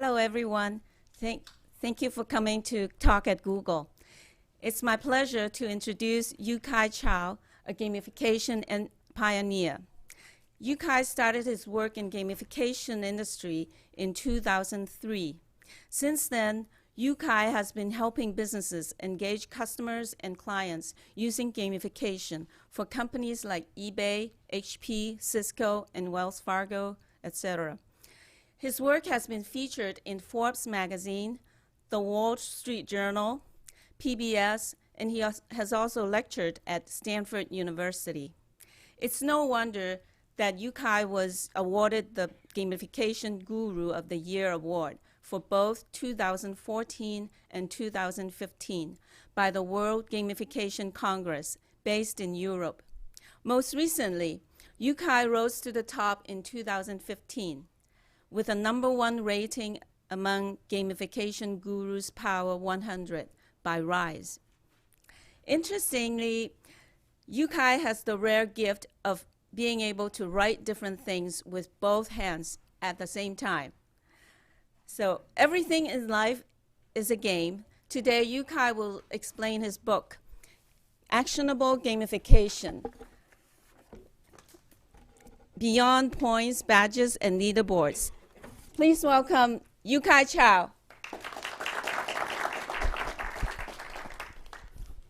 Hello, everyone. Thank you for coming to talk at Google. It's my pleasure to introduce Yukai Chou, a gamification pioneer. Yukai started his work in gamification industry in 2003. Since then, Yukai has been helping businesses engage customers and clients using gamification for companies like eBay, HP, Cisco, and Wells Fargo, etc. His work has been featured in Forbes magazine, the Wall Street Journal, PBS, and he has also lectured at Stanford University. It's no wonder that Yukai was awarded the Gamification Guru of the Year award for both 2014 and 2015 by the World Gamification Congress based in Europe. Most recently, Yukai rose to the top in 2015 with a #1 rating among Gamification Gurus Power 100 by Rise. Interestingly, Yukai has the rare gift of being able to write different things with both hands at the same time. So everything in life is a game. Today, Yukai will explain his book, Actionable Gamification, Beyond Points, Badges, and Leaderboards. Please welcome Yukai Chou.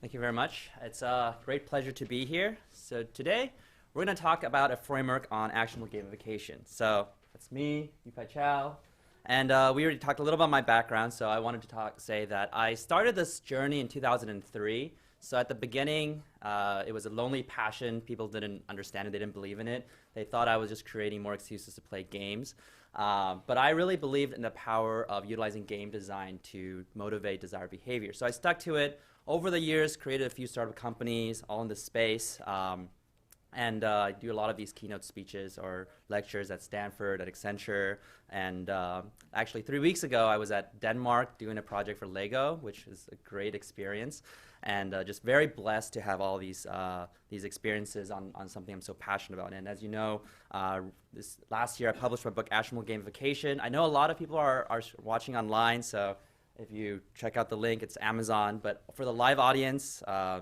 Thank you very much. It's a great pleasure to be here. So today, we're going to talk about a framework on actionable gamification. So that's me, Yukai Chou. And we already talked a little about my background, so I wanted to say that I started this journey in 2003. So at the beginning, it was a lonely passion. People didn't understand it. They didn't believe in it. They thought I was just creating more excuses to play games. But I really believed in the power of utilizing game design to motivate desired behavior. So I stuck to it. Over the years, created a few startup companies, all in this space. And I do a lot of these keynote speeches or lectures at Stanford, at Accenture. And actually, 3 weeks ago, I was at Denmark doing a project for Lego, which is a great experience. And just very blessed to have all these experiences on something I'm so passionate about. And as you know, this last year, I published my book, Actionable Gamification. I know a lot of people are watching online, so if you check out the link, it's Amazon. But for the live audience,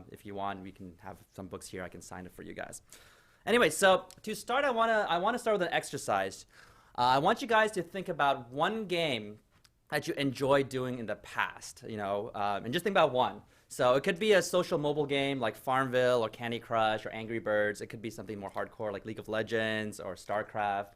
if you want, we can have some books here. I can sign it for you guys. Anyway, so to start, I want to start with an exercise. I want you guys to think about one game that you enjoyed doing in the past, and just think about one. So it could be a social mobile game like Farmville or Candy Crush or Angry Birds. It could be something more hardcore like League of Legends or StarCraft.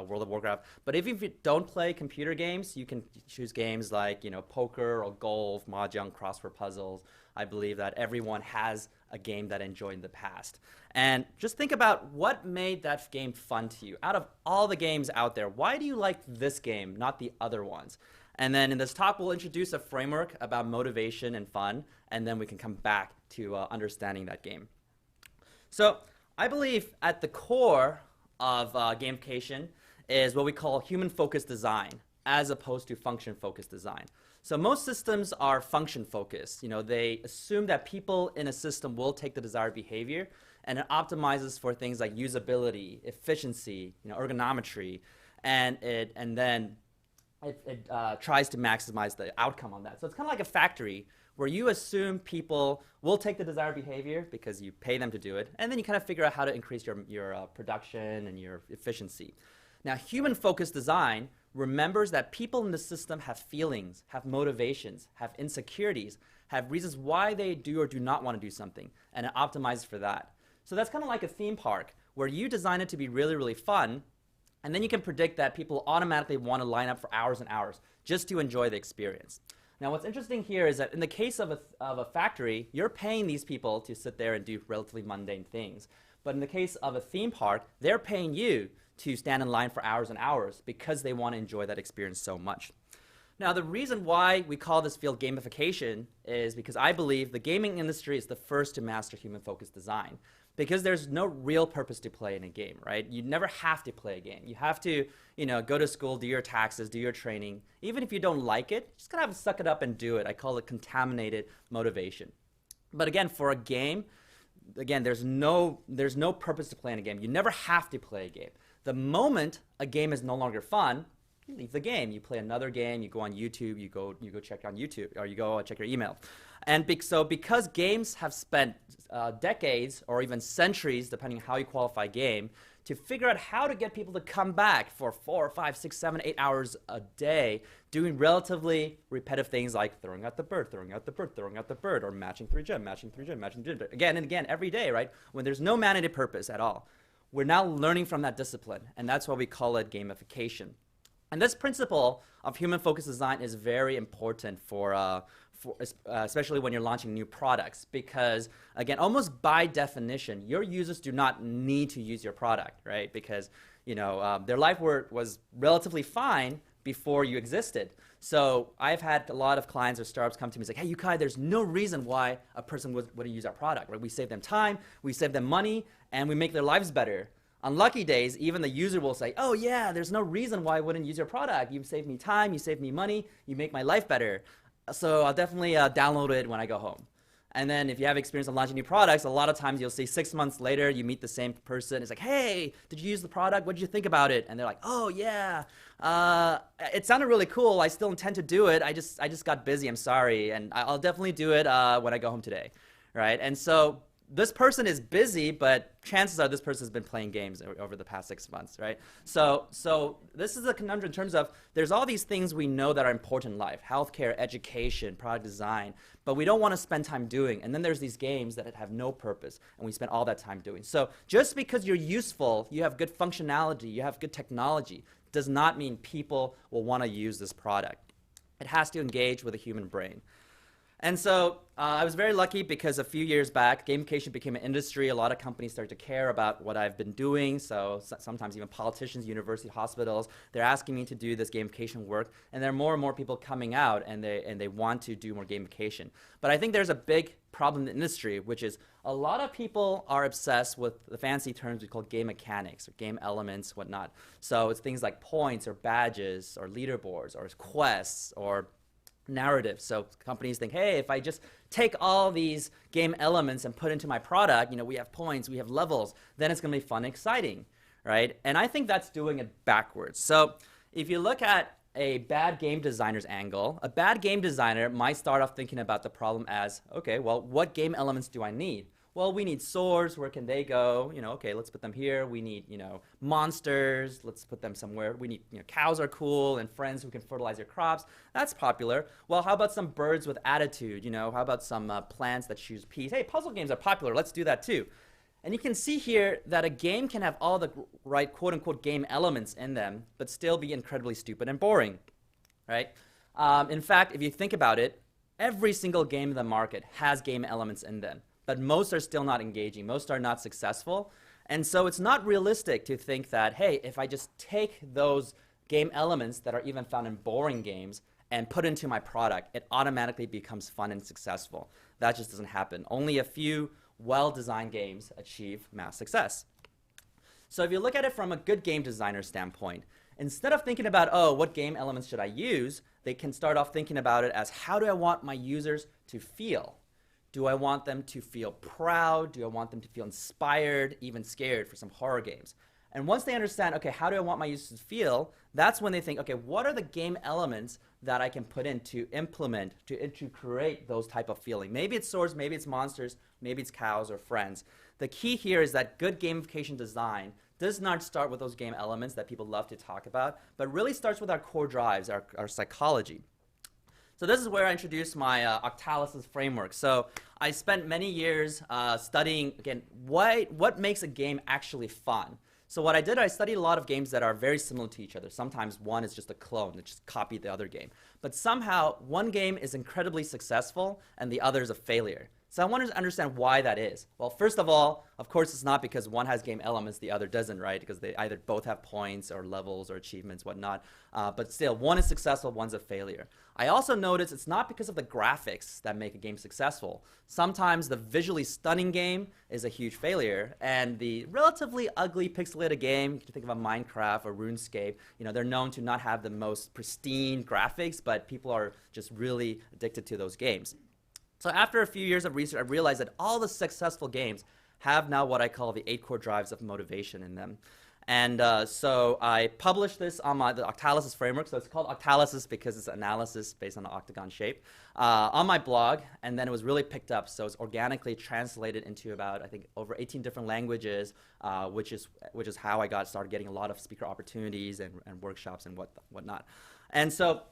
World of Warcraft. But if you don't play computer games, you can choose games like poker or golf, mahjong, crossword puzzles. I believe that everyone has a game that enjoyed in the past. And just think about what made that game fun to you. Out of all the games out there, why do you like this game, not the other ones? And then in this talk, we'll introduce a framework about motivation and fun, and then we can come back to understanding that game. So I believe at the core of gamification is what we call human-focused design, as opposed to function-focused design. So most systems are function-focused. They assume that people in a system will take the desired behavior, and it optimizes for things like usability, efficiency, ergonometry, and then it tries to maximize the outcome on that. So it's kind of like a factory where you assume people will take the desired behavior because you pay them to do it, and then you kind of figure out how to increase your production and your efficiency. Now, human-focused design remembers that people in the system have feelings, have motivations, have insecurities, have reasons why they do or do not want to do something, and it optimizes for that. So that's kind of like a theme park where you design it to be really, really fun, and then you can predict that people automatically want to line up for hours and hours just to enjoy the experience. Now, what's interesting here is that in the case of a factory, you're paying these people to sit there and do relatively mundane things. But in the case of a theme park, they're paying you to stand in line for hours and hours because they want to enjoy that experience so much. Now, the reason why we call this field gamification is because I believe the gaming industry is the first to master human-focused design. Because there's no real purpose to play in a game, right? You never have to play a game. You have to, go to school, do your taxes, do your training. Even if you don't like it, just kind of suck it up and do it. I call it contaminated motivation. But again, for a game, there's no purpose to play in a game. You never have to play a game. The moment a game is no longer fun, you leave the game. You play another game. You go on YouTube. You go check on YouTube, or you go check your email. And so because games have spent decades or even centuries, depending on how you qualify game, to figure out how to get people to come back for 4, 5, 6, 7, 8 hours a day, doing relatively repetitive things like throwing out the bird, throwing out the bird, throwing out the bird, or matching 3 gem, matching 3 gem, matching 3 gem, again and again every day, right? When there's no mandated purpose at all. We're now learning from that discipline, and that's why we call it gamification. And this principle of human-focused design is very important especially when you're launching new products, because again, almost by definition, your users do not need to use your product, right? Because their life was relatively fine before you existed. So I've had a lot of clients or startups come to me and say, hey, Yukai, there's no reason why a person wouldn't use our product, right? We save them time, we save them money, and we make their lives better. On lucky days, even the user will say, oh yeah, there's no reason why I wouldn't use your product. You save me time, you save me money, you make my life better. So I'll definitely download it when I go home. And then if you have experience on launching new products, a lot of times you'll see 6 months later, you meet the same person. It's like, hey, did you use the product? What did you think about it? And they're like, oh yeah, it sounded really cool. I still intend to do it. I just got busy. I'm sorry. And I'll definitely do it when I go home today, right? And so this person is busy, but chances are this person has been playing games over the past 6 months, right? So this is a conundrum in terms of there's all these things we know that are important in life, healthcare, education, product design, but we don't want to spend time doing. And then there's these games that have no purpose, and we spend all that time doing. So just because you're useful, you have good functionality, you have good technology, does not mean people will want to use this product. It has to engage with the human brain. And so I was very lucky because a few years back, gamification became an industry. A lot of companies started to care about what I've been doing. So sometimes even politicians, university, hospitals, they're asking me to do this gamification work. And there are more and more people coming out, and they want to do more gamification. But I think there's a big problem in the industry, which is a lot of people are obsessed with the fancy terms we call game mechanics or game elements, whatnot. So it's things like points or badges or leaderboards or quests or narrative. So companies think, hey, if I just take all these game elements and put into my product, we have points, we have levels, then it's going to be fun and exciting, right? And I think that's doing it backwards. So if you look at a bad game designer's angle, a bad game designer might start off thinking about the problem as, okay, well, what game elements do I need? Well, we need swords. Where can they go? Okay, let's put them here. We need, monsters. Let's put them somewhere. We need, cows are cool, and friends who can fertilize your crops. That's popular. Well, how about some birds with attitude? How about some plants that choose peace? Hey, puzzle games are popular. Let's do that too. And you can see here that a game can have all the right quote-unquote game elements in them, but still be incredibly stupid and boring, right? In fact, if you think about it, every single game in the market has game elements in them. But most are still not engaging. Most are not successful. And so it's not realistic to think that, hey, if I just take those game elements that are even found in boring games and put into my product, it automatically becomes fun and successful. That just doesn't happen. Only a few well-designed games achieve mass success. So if you look at it from a good game designer standpoint, instead of thinking about, oh, what game elements should I use, they can start off thinking about it as, how do I want my users to feel? Do I want them to feel proud? Do I want them to feel inspired, even scared for some horror games? And once they understand, okay, how do I want my users to feel? That's when they think, okay, what are the game elements that I can put in to implement, to create those type of feeling? Maybe it's swords, maybe it's monsters, maybe it's cows or friends. The key here is that good gamification design does not start with those game elements that people love to talk about, but really starts with our core drives, our psychology. So this is where I introduced my Octalysis framework. So I spent many years studying, again, what makes a game actually fun. So what I did, I studied a lot of games that are very similar to each other. Sometimes one is just a clone that just copied the other game. But somehow one game is incredibly successful and the other is a failure. So I wanted to understand why that is. Well, first of all, of course, it's not because one has game elements, the other doesn't, right? Because they either both have points or levels or achievements, whatnot. But still, one is successful, one's a failure. I also noticed it's not because of the graphics that make a game successful. Sometimes the visually stunning game is a huge failure, and the relatively ugly pixelated game, you can think of a Minecraft or RuneScape, they're known to not have the most pristine graphics, but people are just really addicted to those games. So after a few years of research, I realized that all the successful games have now what I call the 8 core drives of motivation in them. And so I published this on the Octalysis framework. So it's called Octalysis because it's analysis based on the octagon shape on my blog. And then it was really picked up. So it's organically translated into about, I think, over 18 different languages, which is how I started getting a lot of speaker opportunities and workshops and whatnot. And so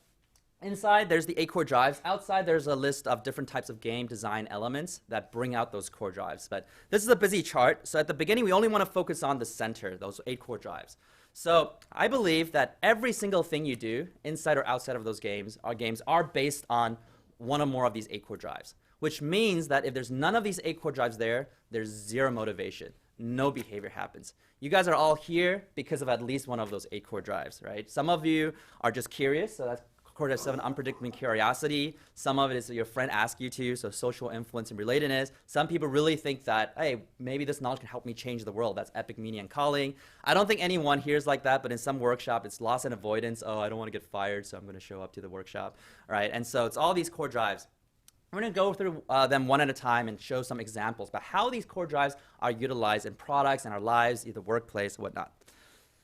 inside, there's the 8 core drives. Outside, there's a list of different types of game design elements that bring out those core drives. But this is a busy chart. So at the beginning, we only want to focus on the center, those 8 core drives. So I believe that every single thing you do inside or outside of those games are based on one or more of these 8 core drives, which means that if there's none of these 8 core drives there, there's zero motivation. No behavior happens. You guys are all here because of at least one of those 8 core drives, right? Some of you are just curious, so that's core drive 7, unpredictable curiosity. Some of it is your friend asks you to, so social influence and relatedness. Some people really think that, hey, maybe this knowledge can help me change the world. That's epic, meaning, and calling. I don't think anyone here is like that, but in some workshop, it's loss and avoidance. Oh, I don't want to get fired, so I'm going to show up to the workshop, right? And so it's all these core drives. We're going to go through them one at a time and show some examples about how these core drives are utilized in products and our lives, either workplace or whatnot.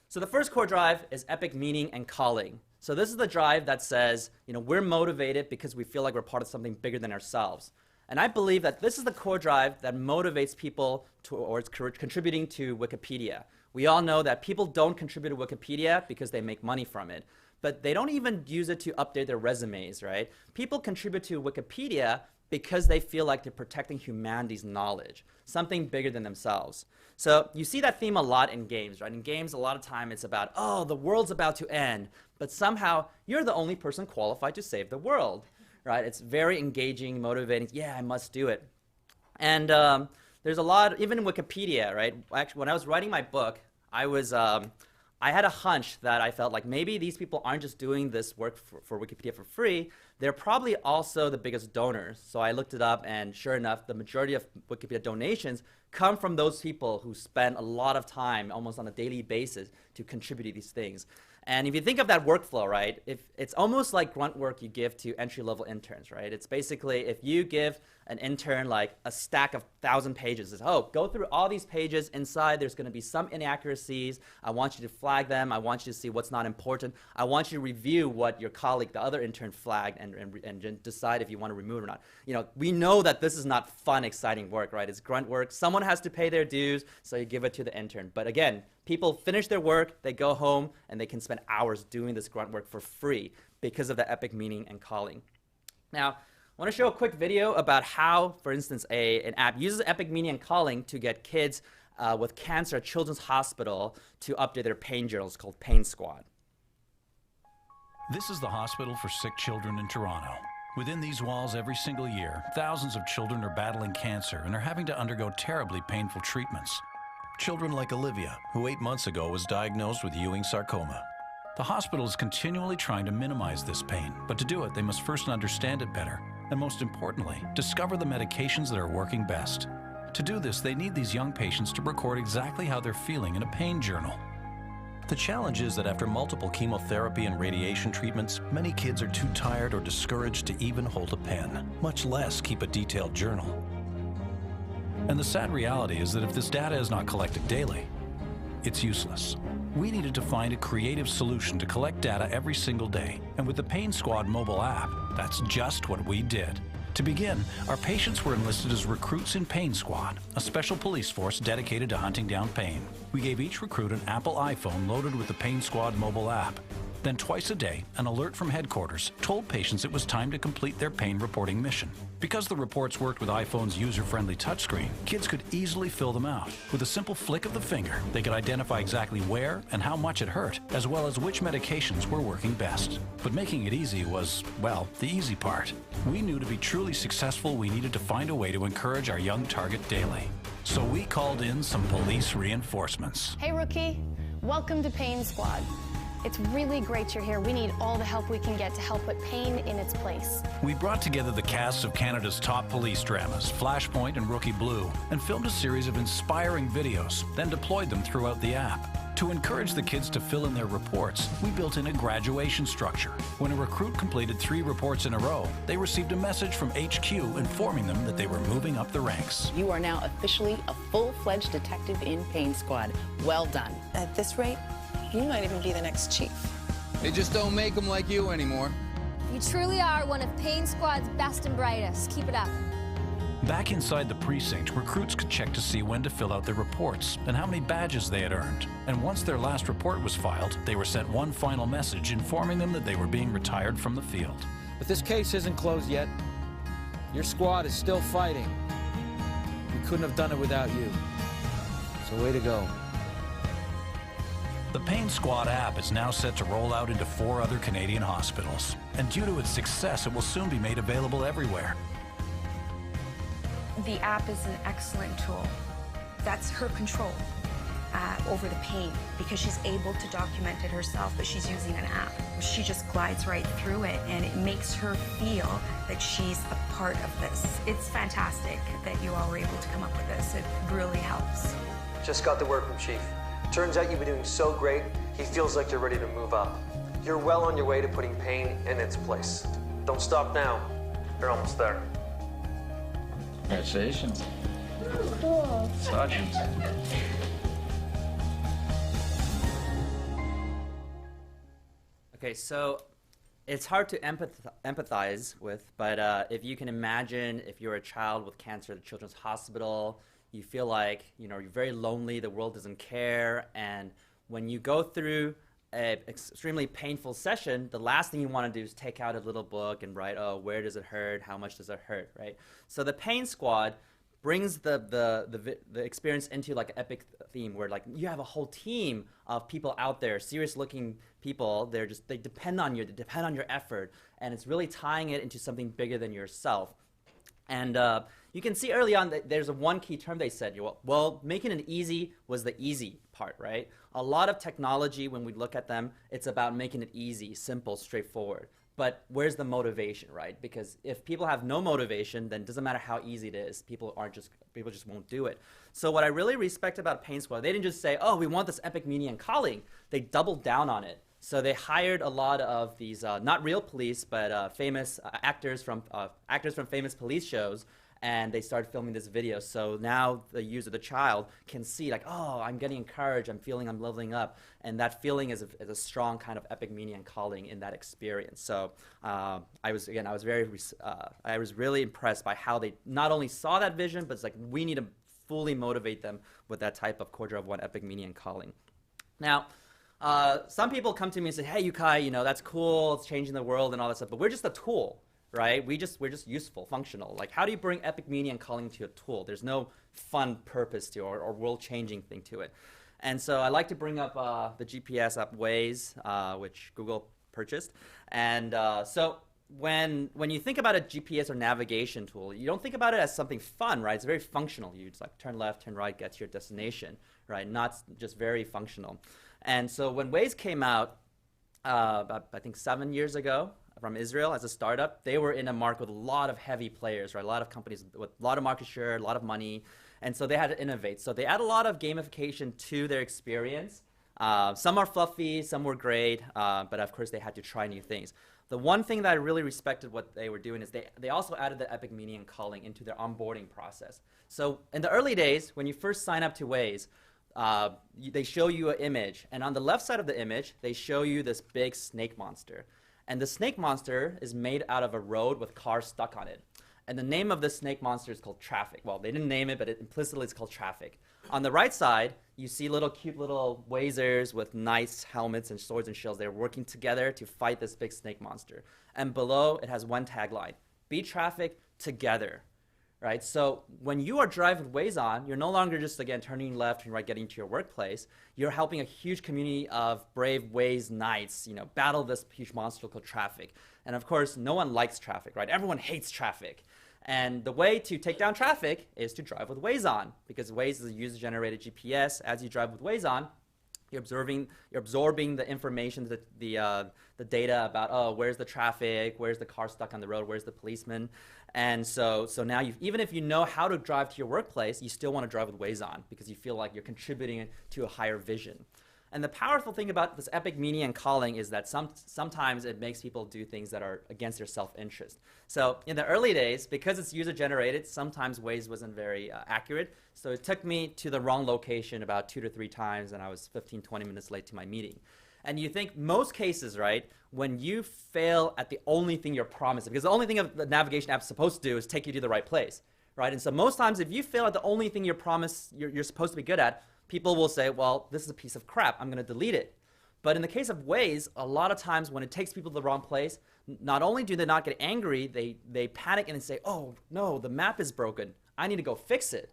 So the first core drive is epic, meaning, and calling. So this is the drive that says, we're motivated because we feel like we're part of something bigger than ourselves. And I believe that this is the core drive that motivates people towards contributing to Wikipedia. We all know that people don't contribute to Wikipedia because they make money from it, but they don't even use it to update their resumes, right? People contribute to Wikipedia because they feel like they're protecting humanity's knowledge, something bigger than themselves. So you see that theme a lot in games, right? In games, a lot of time it's about, oh, the world's about to end, but somehow you're the only person qualified to save the world, right? It's very engaging, motivating. Yeah, I must do it. And there's a lot, even in Wikipedia, right? Actually, when I was writing my book, I had a hunch that I felt like maybe these people aren't just doing this work for Wikipedia for free. They're probably also the biggest donors. So I looked it up, and sure enough, the majority of Wikipedia donations come from those people who spend a lot of time, almost on a daily basis, to contribute to these things. And if you think of that workflow, right, it's almost like grunt work you give to entry-level interns, right? It's basically if you give an intern like a stack of 1,000 pages, it's, oh, go through all these pages. Inside, there's going to be some inaccuracies. I want you to flag them. I want you to see what's not important. I want you to review what your colleague, the other intern, flagged and decide if you want to remove it or not. We know that this is not fun, exciting work, right? It's grunt work. Someone has to pay their dues, so you give it to the intern. But again, people finish their work, they go home, and they can spend hours doing this grunt work for free because of the epic meaning and calling. Now, I want to show a quick video about how, for instance, an app uses epic meaning and calling to get kids with cancer at Children's Hospital to update their pain journals called Pain Squad. This is the hospital for sick children in Toronto. Within these walls every single year, thousands of children are battling cancer and are having to undergo terribly painful treatments. Children like Olivia, who 8 months ago was diagnosed with Ewing sarcoma. The hospital is continually trying to minimize this pain, but to do it, they must first understand it better, and most importantly, discover the medications that are working best. To do this, they need these young patients to record exactly how they're feeling in a pain journal. The challenge is that after multiple chemotherapy and radiation treatments, many kids are too tired or discouraged to even hold a pen, much less keep a detailed journal. And the sad reality is that if this data is not collected daily, it's useless. We needed to find a creative solution to collect data every single day, and with the Pain Squad mobile app, that's just what we did. To begin, our patients were enlisted as recruits in Pain Squad, a special police force dedicated to hunting down pain. We gave each recruit an Apple iPhone loaded with the Pain Squad mobile app. Then twice a day, an alert from headquarters told patients it was time to complete their pain reporting mission. Because the reports worked with iPhone's user-friendly touchscreen, kids could easily fill them out. With a simple flick of the finger, they could identify exactly where and how much it hurt, as well as which medications were working best. But making it easy was, well, the easy part. We knew to be truly successful, we needed to find a way to encourage our young target daily. So we called in some police reinforcements. Hey, rookie. Welcome to Pain Squad. It's really great you're here. We need all the help we can get to help put pain in its place. We brought together the casts of Canada's top police dramas, Flashpoint and Rookie Blue, and filmed a series of inspiring videos, then deployed them throughout the app. To encourage the kids to fill in their reports, we built in a graduation structure. When a recruit completed 3 reports in a row, they received a message from HQ informing them that they were moving up the ranks. You are now officially a full-fledged detective in Pain Squad. Well done. At this rate, you might even be the next chief. They just don't make them like you anymore. You truly are one of Pain Squad's best and brightest. Keep it up. Back inside the precinct, recruits could check to see when to fill out their reports and how many badges they had earned. And once their last report was filed, they were sent one final message informing them that they were being retired from the field. But this case isn't closed yet. Your squad is still fighting. We couldn't have done it without you. So way to go. The Pain Squad app is now set to roll out into 4 other Canadian hospitals. And due to its success, it will soon be made available everywhere. The app is an excellent tool. That's her control over the pain because she's able to document it herself, but she's using an app. She just glides right through it, and it makes her feel that she's a part of this. It's fantastic that you all were able to come up with this. It really helps. Just got the word from Chief. Turns out you've been doing so great, he feels like you're ready to move up. You're well on your way to putting pain in its place. Don't stop now. You're almost there. Congratulations. Cool. Sergeant. Okay, so it's hard to empathize with, but if you can imagine if you're a child with cancer at a children's hospital, you feel like, you're very lonely, the world doesn't care, and when you go through an extremely painful session, the last thing you want to do is take out a little book and write, oh, where does it hurt? How much does it hurt, right? So the Pain Squad brings the experience into like an epic theme where like you have a whole team of people out there, serious looking people. They depend on you, they depend on your effort, and it's really tying it into something bigger than yourself. And you can see early on that there's one key term they said, well, making it easy was the easy part, right? A lot of technology, when we look at them, it's about making it easy, simple, straightforward. But where's the motivation, right? Because if people have no motivation, then it doesn't matter how easy it is. People just won't do it. So what I really respect about Pain Squad, they didn't just say, oh, we want this epic meaning and calling. They doubled down on it. So they hired a lot of these, not real police, but famous actors from famous police shows, and they started filming this video. So now the user, the child, can see like, oh, I'm getting encouraged, I'm feeling I'm leveling up, and that feeling is a strong kind of epic meaning and calling in that experience. So I was really impressed by how they not only saw that vision, but it's like we need to fully motivate them with that type of quarter of one epic meaning and calling. Now, some people come to me and say, hey, Yukai, that's cool, it's changing the world and all that stuff, but we're just a tool, right? We're just useful, functional. Like, how do you bring epic meaning and calling to a tool? There's no fun purpose to it or world-changing thing to it. And so I like to bring up the GPS app Waze, which Google purchased. And so when you think about a GPS or navigation tool, you don't think about it as something fun, right? It's very functional. You just like turn left, turn right, get to your destination, right? Not just very functional. And so when Waze came out, about, I think 7 years ago from Israel as a startup, they were in a market with a lot of heavy players, right? A lot of companies with a lot of market share, a lot of money. And so they had to innovate. So they add a lot of gamification to their experience. Some are fluffy, some were great, but of course they had to try new things. The one thing that I really respected what they were doing is they also added the epic meaning and calling into their onboarding process. So in the early days, when you first sign up to Waze, they show you an image, and on the left side of the image, they show you this big snake monster. And the snake monster is made out of a road with cars stuck on it. And the name of the snake monster is called Traffic. Well, they didn't name it, but implicitly it's called Traffic. On the right side, you see cute little Wazers with nice helmets and swords and shields. They're working together to fight this big snake monster. And below, it has one tagline: beat traffic together. Right? So when you are driving Waze on, you're no longer just, again, turning left and right, getting to your workplace. You're helping a huge community of brave Waze knights, battle this huge monster called traffic. And of course, no one likes traffic, right? Everyone hates traffic. And the way to take down traffic is to drive with Waze on, because Waze is a user-generated GPS. As you drive with Waze on, you're absorbing the information, the data about, oh, where's the traffic, where's the car stuck on the road, where's the policeman. And so now even if you know how to drive to your workplace, you still want to drive with Waze on because you feel like you're contributing to a higher vision. And the powerful thing about this epic meaning and calling is that sometimes it makes people do things that are against their self-interest. So in the early days, because it's user-generated, sometimes Waze wasn't very accurate. So it took me to the wrong location about 2 to 3 times, and I was 15, 20 minutes late to my meeting. And you think most cases, right, when you fail at the only thing you're promised, because the only thing the navigation app is supposed to do is take you to the right place, right? And so most times if you fail at the only thing you're supposed to be good at, people will say, well, this is a piece of crap, I'm going to delete it. But in the case of Waze, a lot of times when it takes people to the wrong place, not only do they not get angry, they panic and they say, oh, no, the map is broken. I need to go fix it,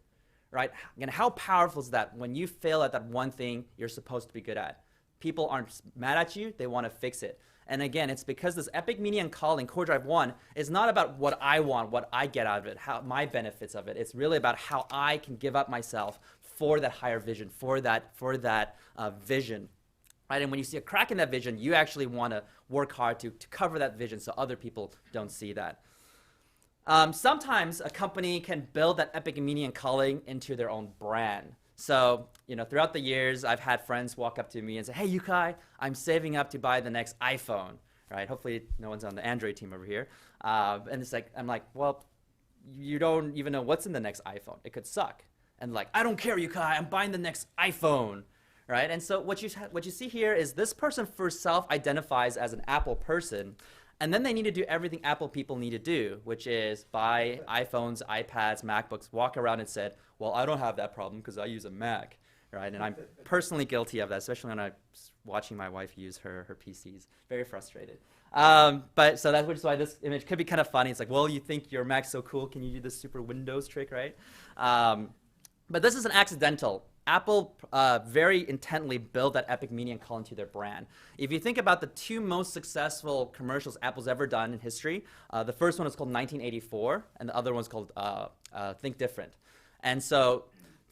right? And how powerful is that when you fail at that one thing you're supposed to be good at? People aren't mad at you, they want to fix it. And again, it's because this epic meaning and calling, Core Drive 1, is not about what I want, what I get out of it, how my benefits of it. It's really about how I can give up myself for that higher vision, for that vision. Right? And when you see a crack in that vision, you actually want to work hard to cover that vision so other people don't see that. Sometimes a company can build that epic meaning and calling into their own brand. So, throughout the years, I've had friends walk up to me and say, hey, Yukai, I'm saving up to buy the next iPhone, right? Hopefully no one's on the Android team over here. And it's like, I'm like, well, you don't even know what's in the next iPhone. It could suck. And like, I don't care, Yukai, I'm buying the next iPhone, right? And so what you see here is this person first self-identifies as an Apple person, and then they need to do everything Apple people need to do, which is buy iPhones, iPads, MacBooks, walk around and said, well, I don't have that problem because I use a Mac, right? And I'm personally guilty of that, especially when I'm watching my wife use her PCs. Very frustrated. But so that's why this image could be kind of funny. It's like, well, you think your Mac's so cool, can you do this super Windows trick, right? But this is an accidental. Apple very intently built that epic meaning and calling to their brand. If you think about the 2 most successful commercials Apple's ever done in history, the first one is called 1984, and the other one's called Think Different. And so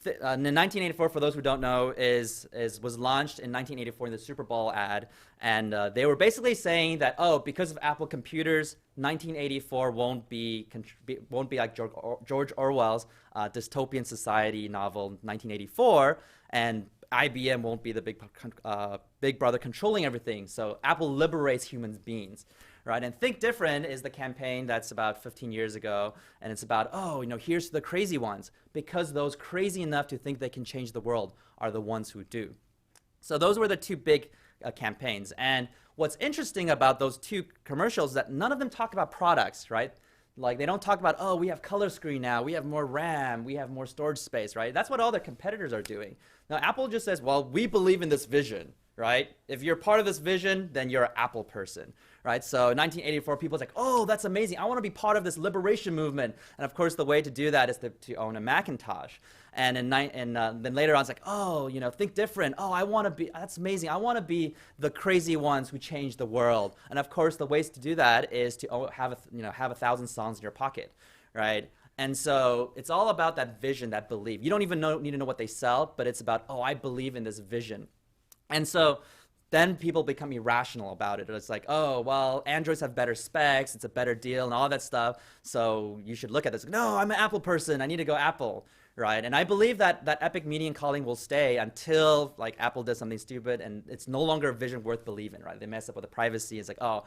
in 1984, for those who don't know, was launched in 1984 in the Super Bowl ad, and they were basically saying that, oh, because of Apple computers, 1984 won't be like George Orwell's dystopian society novel 1984, and IBM won't be the big brother controlling everything. So Apple liberates human beings. Right? And Think Different is the campaign that's about 15 years ago, and it's about, oh, here's the crazy ones, because those crazy enough to think they can change the world are the ones who do. So those were the 2 big campaigns. And what's interesting about those 2 commercials is that none of them talk about products, right? Like, they don't talk about, oh, we have color screen now, we have more RAM, we have more storage space, right? That's what all their competitors are doing. Now, Apple just says, well, we believe in this vision, right? If you're part of this vision, then you're an Apple person, right? So in 1984, people's like, oh, that's amazing. I want to be part of this liberation movement. And of course, the way to do that is to own a Macintosh. And then later on, it's like, oh, Think Different. Oh, that's amazing. I want to be the crazy ones who change the world. And of course, the ways to do that is to have 1,000 songs in your pocket, right? And so it's all about that vision, that belief. You don't even need to know what they sell, but it's about, oh, I believe in this vision. And so then people become irrational about it. It's like, oh, well, Androids have better specs, it's a better deal and all that stuff, so you should look at this. No, I'm an Apple person, I need to go Apple, right? And I believe that epic meaning and calling will stay until like Apple does something stupid and it's no longer a vision worth believing, right? They mess up with the privacy. It's like, oh,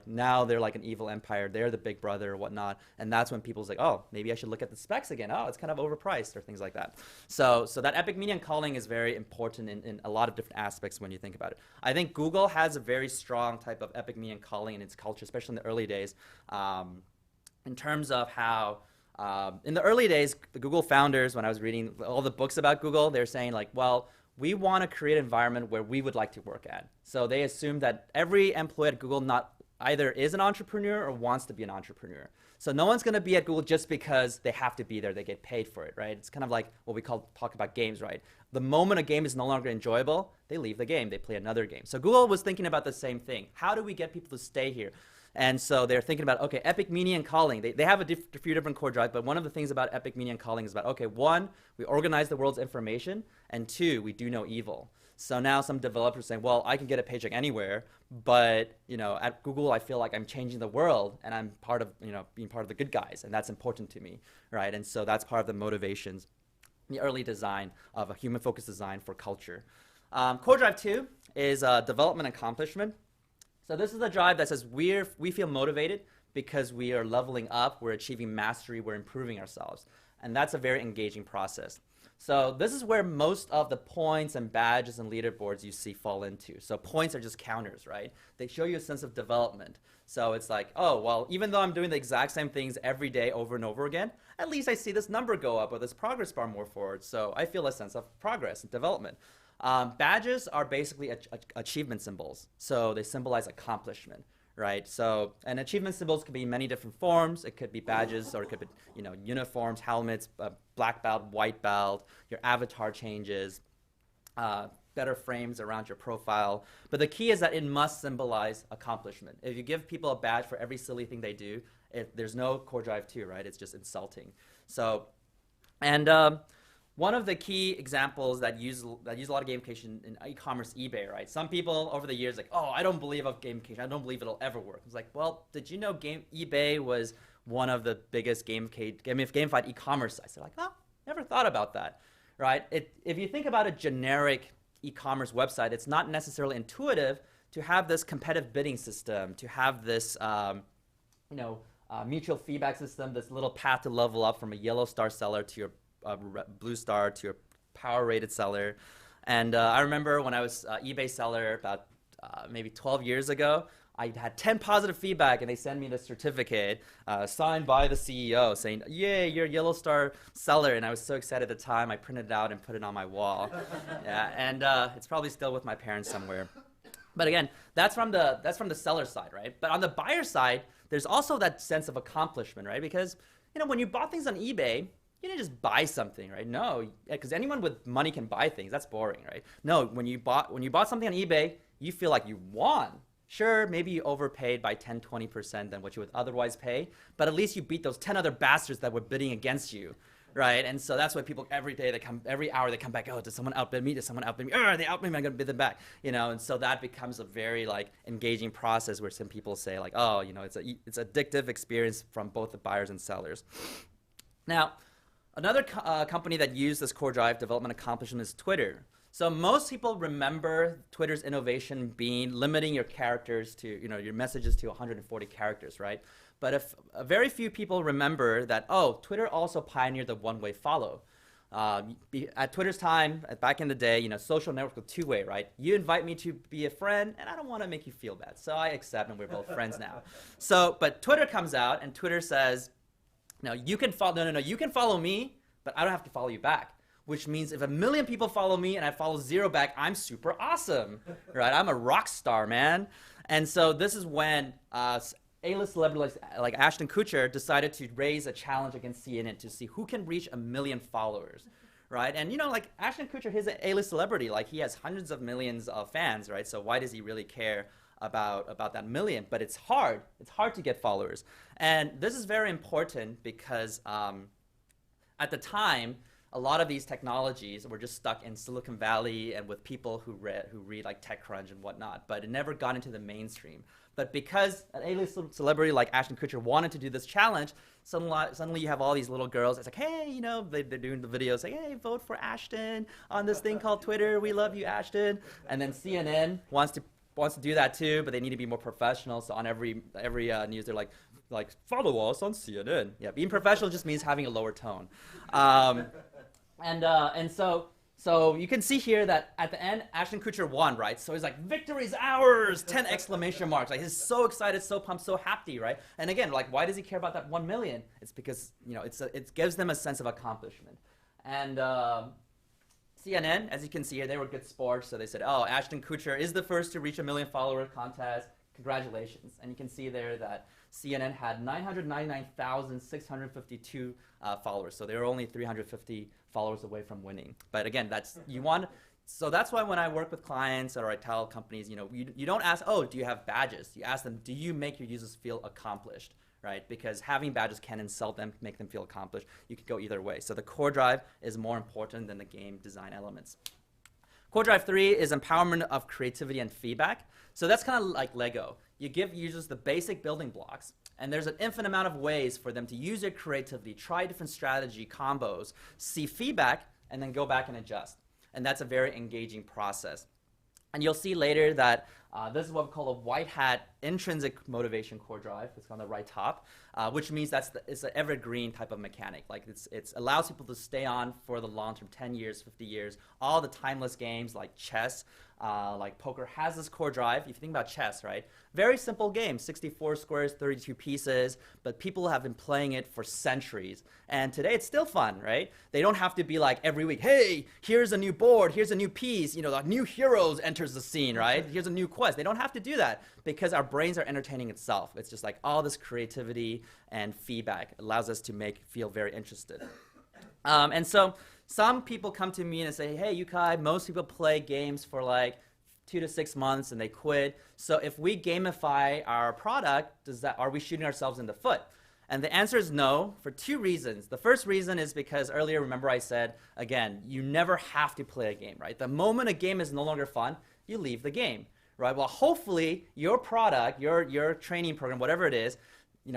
now they're like an evil empire. They're the big brother or whatnot. And that's when people's like, oh, maybe I should look at the specs again. Oh, it's kind of overpriced or things like that. So that epic meaning and calling is very important in a lot of different aspects when you think about it. I think Google has a very strong type of epic meaning and calling in its culture, especially in the early days, in terms of how in the early days, the Google founders, when I was reading all the books about Google, they're saying like, well, we want to create an environment where we would like to work at. So they assume that every employee at Google not either is an entrepreneur or wants to be an entrepreneur. So no one's going to be at Google just because they have to be there. They get paid for it, right? It's kind of like what we talk about games, right? The moment a game is no longer enjoyable, they leave the game. They play another game. So Google was thinking about the same thing. How do we get people to stay here? And so they're thinking about, okay, epic meaning and calling. They have a few different core drives, but one of the things about epic meaning and calling is about, okay, 1, we organize the world's information, and 2, we do no evil. So now some developers are saying, well, I can get a paycheck anywhere, but at Google, I feel like I'm changing the world, and I'm part of, being part of the good guys, and that's important to me, right? And so that's part of the motivations, the early design of a human-focused design for culture. Core drive 2 is development accomplishment. So this is the drive that says we feel motivated because we are leveling up, we're achieving mastery, we're improving ourselves. And that's a very engaging process. So this is where most of the points and badges and leaderboards you see fall into. So points are just counters, right? They show you a sense of development. So it's like, oh, well, even though I'm doing the exact same things every day over and over again, at least I see this number go up or this progress bar more forward. So I feel a sense of progress and development. Badges are basically achievement symbols. So they symbolize accomplishment, right? So, and achievement symbols could be many different forms. It could be badges, or it could be, uniforms, helmets, black belt, white belt, your avatar changes, better frames around your profile. But the key is that it must symbolize accomplishment. If you give people a badge for every silly thing they do, there's no core drive 2, right? It's just insulting. So, and one of the key examples that use a lot of gamification in e-commerce, eBay, right? Some people over the years like, oh, I don't believe of gamification. I don't believe it'll ever work. It's like, well, did you know eBay was one of the biggest gamified e-commerce sites? They're like, oh, never thought about that, right? If you think about a generic e-commerce website, it's not necessarily intuitive to have this competitive bidding system, to have this, mutual feedback system, this little path to level up from a yellow star seller to your blue star to your power rated seller. And I remember when I was eBay seller about maybe 12 years ago, I had 10 positive feedback, and they sent me the certificate signed by the CEO saying, yay, you're a yellow star seller. And I was so excited at the time, I printed it out and put it on my wall. Yeah, and it's probably still with my parents somewhere. But again, that's from the seller side, right? But on the buyer side, there's also that sense of accomplishment, right? Because when you bought things on eBay, you didn't just buy something, right? No, because anyone with money can buy things. That's boring, right? No, when you bought something on eBay, you feel like you won. Sure, maybe you overpaid by 10, 20% than what you would otherwise pay, but at least you beat those 10 other bastards that were bidding against you, right? And so that's why people every hour they come back, oh, did someone outbid me? Did someone outbid me? Oh, they outbid me, I'm gonna bid them back. And so that becomes a very engaging process where some people say it's addictive experience from both the buyers and sellers. Now, another company that used this core drive development accomplishment is Twitter. So most people remember Twitter's innovation being limiting your characters to, your messages to 140 characters, right? But if very few people remember that, oh, Twitter also pioneered the one-way follow. At Twitter's time, back in the day, social network was two-way, right? You invite me to be a friend, and I don't want to make you feel bad, so I accept, and we're both friends now. But Twitter comes out, and Twitter says, no, you can follow me, but I don't have to follow you back. Which means if 1 million people follow me and I follow 0 back, I'm super awesome, right? I'm a rock star, man. And so this is when A-list celebrities like Ashton Kutcher decided to raise a challenge against CNN to see who can reach 1 million followers, right? And Ashton Kutcher, he's an A-list celebrity. He has hundreds of millions of fans, right? So why does he really care about that million? But it's hard. It's hard to get followers. And this is very important because at the time, a lot of these technologies were just stuck in Silicon Valley and with people who read like TechCrunch and whatnot, but it never got into the mainstream. But because an A-list celebrity like Ashton Kutcher wanted to do this challenge, suddenly you have all these little girls. It's like, hey, they're doing the videos like, hey, vote for Ashton on this thing called Twitter. We love you, Ashton. And then CNN wants to do that too, but they need to be more professional. So on every news, they're like follow us on CNN. Yeah, being professional just means having a lower tone. And so you can see here that at the end, Ashton Kutcher won, right? So he's like, victory's ours, 10 exclamation marks. He's so excited, so pumped, so happy, right? And again, why does he care about that 1 million? It's because, it gives them a sense of accomplishment. And CNN, as you can see here, they were good sports. So they said, oh, Ashton Kutcher is the first to reach 1 million follower contest. Congratulations. And you can see there that CNN had 999,652 followers. So they were only 350 followers away from winning. But again, so that's why when I work with clients or I tell companies, you don't ask, oh, do you have badges? You ask them, do you make your users feel accomplished, right? Because having badges can insult them, make them feel accomplished. You could go either way. So the core drive is more important than the game design elements. Core drive 3 is empowerment of creativity and feedback. So that's kind of like Lego. You give users the basic building blocks, and there's an infinite amount of ways for them to use their creativity, try different strategy combos, see feedback, and then go back and adjust. and that's a very engaging process. And you'll see later that this is what we call a white hat intrinsic motivation core drive. It's on the right top, which means it's an evergreen type of mechanic. Like it allows people to stay on for the long term, 10 years, 50 years. All the timeless games like chess, like poker has this core drive. If you think about chess, right? Very simple game, 64 squares, 32 pieces, but people have been playing it for centuries. And today it's still fun, right? They don't have to be like every week, hey, here's a new board, here's a new piece, the new heroes enters the scene, right? Here's a new quest. They don't have to do that because our brains are entertaining itself. It's just like all this creativity and feedback allows us to feel very interested. And so some people come to me and say, hey, Yukai, most people play games for like 2 to 6 months and they quit. So if we gamify our product, are we shooting ourselves in the foot? And the answer is no, for 2 reasons. The first reason is because earlier, remember I said, again, you never have to play a game, right? The moment a game is no longer fun, you leave the game, right? Well, hopefully your product, your training program, whatever it is,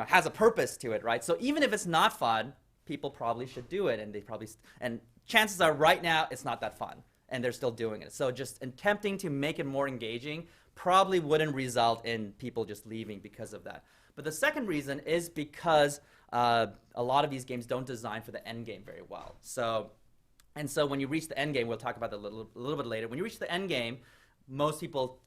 has a purpose to it, right? So even if it's not fun, people probably should do it, and chances are right now it's not that fun, and they're still doing it. So just attempting to make it more engaging probably wouldn't result in people just leaving because of that. But the second reason is because a lot of these games don't design for the end game very well. So when you reach the end game, we'll talk about that a little bit later. When you reach the end game, most people,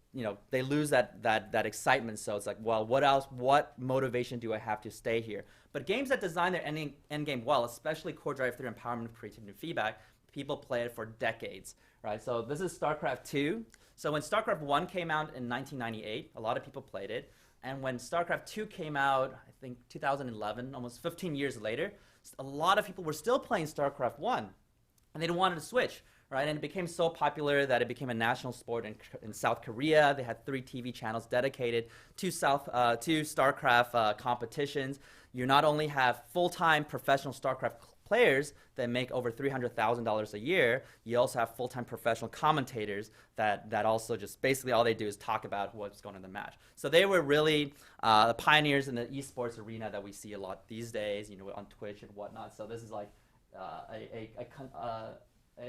they lose that excitement. So it's like, well, what else? What motivation do I have to stay here? But games that design their end game well, especially core drive through empowerment, creativity, and feedback, people play it for decades, right? So this is StarCraft 2. So when StarCraft 1 came out in 1998, a lot of people played it. And when StarCraft 2 came out, I think 2011, almost 15 years later, a lot of people were still playing StarCraft 1, and they wanted to switch, right? And it became so popular that it became a national sport in South Korea. They had 3 TV channels dedicated to StarCraft competitions. You not only have full-time professional StarCraft players that make over $300,000 a year, you also have full-time professional commentators that also just basically all they do is talk about what's going on in the match. So they were really the pioneers in the esports arena that we see a lot these days, on Twitch and whatnot. So this is like an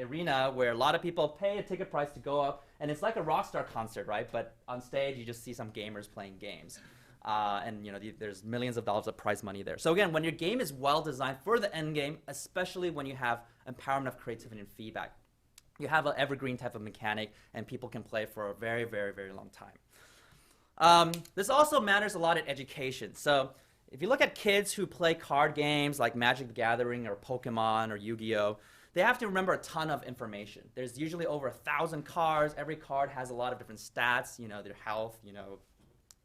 arena where a lot of people pay a ticket price to go up, and it's like a rock star concert, right? But on stage, you just see some gamers playing games. And there's millions of dollars of prize money there. So again, when your game is well designed for the end game, especially when you have empowerment of creativity and feedback, you have an evergreen type of mechanic, and people can play for a very, very, very long time. This also matters a lot in education. So if you look at kids who play card games like Magic the Gathering or Pokemon or Yu-Gi-Oh!, they have to remember a ton of information. There's usually over 1,000 cards. Every card has a lot of different stats, their health,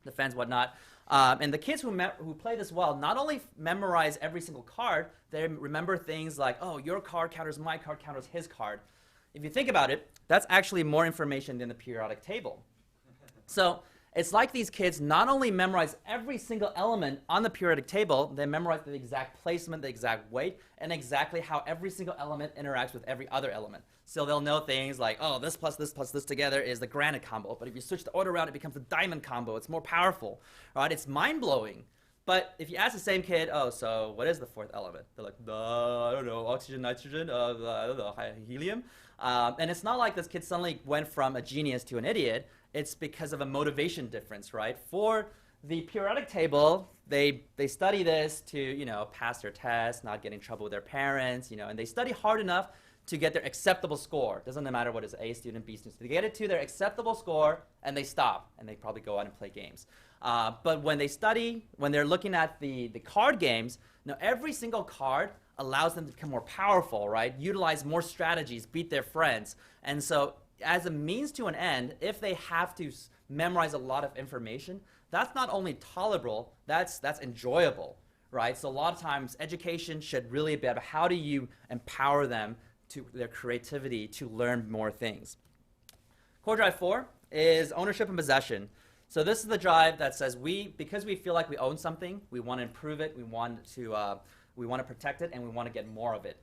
defense, whatnot. And the kids who play this well not only memorize every single card, they remember things like, oh, your card counters my card counters his card. If you think about it, that's actually more information than the periodic table. So it's like these kids not only memorize every single element on the periodic table, they memorize the exact placement, the exact weight, and exactly how every single element interacts with every other element. So they'll know things like, oh, this plus this together is the granite combo. But if you switch the order around, it becomes the diamond combo. It's more powerful, right? It's mind-blowing. But if you ask the same kid, oh, so what is the 4th element? They're like, I don't know, oxygen, nitrogen, I don't know, helium. And it's not like this kid suddenly went from a genius to an idiot. It's because of a motivation difference, right? For the periodic table, they study this to, pass their tests, not get in trouble with their parents, and they study hard enough to get their acceptable score. Doesn't matter what is A student, B student. They get it to their acceptable score, and they stop, and they probably go out and play games. But when they study, when they're looking at the card games, every single card allows them to become more powerful, right? Utilize more strategies, beat their friends. And so as a means to an end, if they have to memorize a lot of information, that's not only tolerable, that's enjoyable, right? So a lot of times education should really be about how do you empower them to their creativity to learn more things. Core Drive 4 is ownership and possession. So this is the drive that says because we feel like we own something, we want to improve it, we want to protect it, and we want to get more of it.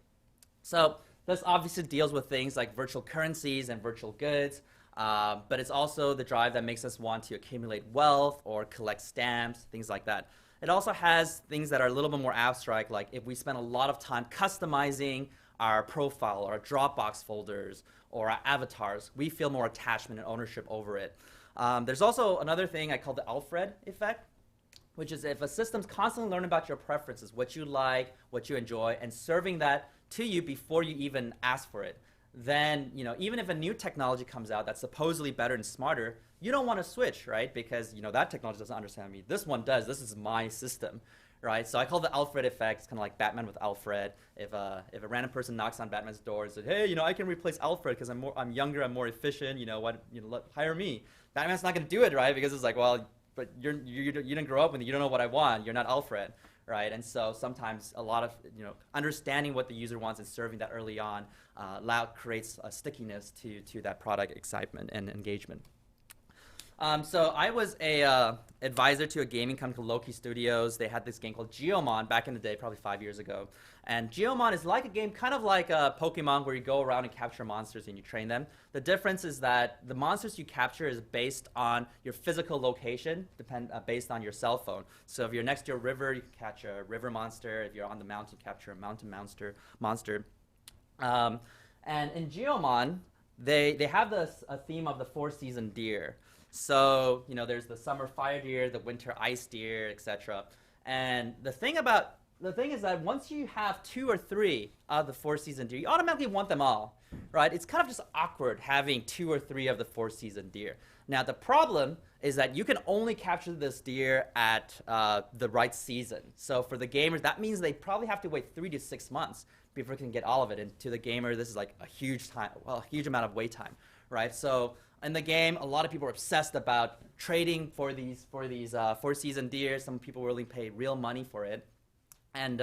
So this obviously deals with things like virtual currencies and virtual goods, but it's also the drive that makes us want to accumulate wealth or collect stamps, things like that. It also has things that are a little bit more abstract, like if we spend a lot of time customizing our profile or our Dropbox folders or our avatars, we feel more attachment and ownership over it. There's also another thing I call the Alfred effect, which is if a system's constantly learning about your preferences, what you like, what you enjoy, and serving that to you before you even ask for it, then even if a new technology comes out that's supposedly better and smarter, you don't want to switch, right? Because that technology doesn't understand me. This one does. This is my system, right? So I call the Alfred effect. It's kind of like Batman with Alfred. If a random person knocks on Batman's door and says, "Hey, I can replace Alfred because I'm younger, I'm more efficient. Hire me." Batman's not going to do it, right? Because it's like, well, but you didn't grow up with it. You don't know what I want. You're not Alfred, right? And so sometimes a lot of understanding what the user wants and serving that early on creates a stickiness to that product excitement and engagement. So I was a advisor to a gaming company called Loki Studios. They had this game called Geomon back in the day, probably 5 years ago. And Geomon is like a game, kind of like Pokemon, where you go around and capture monsters and you train them. The difference is that the monsters you capture is based on your physical location, based on your cell phone. So if you're next to a river, you can catch a river monster. If you're on the mountain, you capture a mountain monster. And in Geomon, they have a theme of the 4-season deer. So, there's the summer fire deer, the winter ice deer, etc. And the thing is that once you have 2 or 3 of the 4-season deer, you automatically want them all, right? It's kind of just awkward having 2 or 3 of the 4-season deer. Now, the problem is that you can only capture this deer at the right season. So for the gamers, that means they probably have to wait 3 to 6 months before they can get all of it. And to the gamer, this is like a huge amount of wait time, right? So in the game, a lot of people are obsessed about trading for these 4-season deer. Some people really pay real money for it, and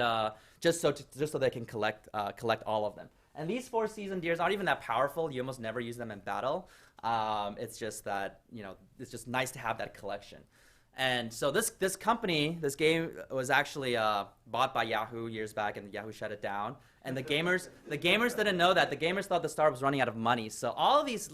just so they can collect all of them. And these 4-season deers aren't even that powerful. You almost never use them in battle. It's just that it's just nice to have that collection. And so this game was actually bought by Yahoo years back, and Yahoo shut it down. And the gamers didn't know that. The gamers thought the startup was running out of money. So all of these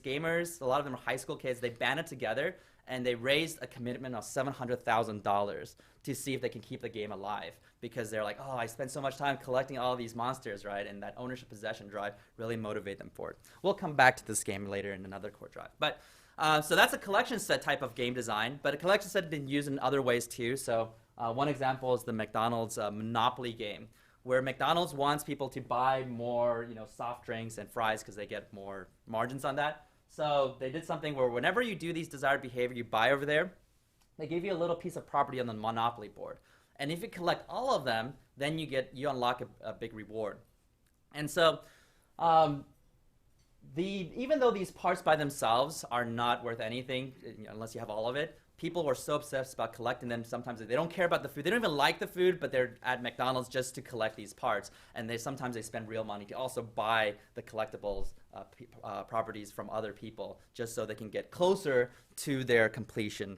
gamers, a lot of them are high school kids, they banded together and they raised a commitment of $700,000 to see if they can keep the game alive. Because they're like, oh, I spent so much time collecting all these monsters, right? And that ownership possession drive really motivate them for it. We'll come back to this game later in another core drive. But so that's a collection set type of game design, but a collection set has been used in other ways too. So one example is the McDonald's Monopoly game, where McDonald's wants people to buy more soft drinks and fries because they get more margins on that. So they did something where whenever you do these desired behavior you buy over there, they give you a little piece of property on the Monopoly board. And if you collect all of them, then you unlock a big reward. And so even though these parts by themselves are not worth anything unless you have all of it, people were so obsessed about collecting them. Sometimes they don't care about the food. They don't even like the food, but they're at McDonald's just to collect these parts. And sometimes they spend real money to also buy the collectibles properties from other people just so they can get closer to their completion.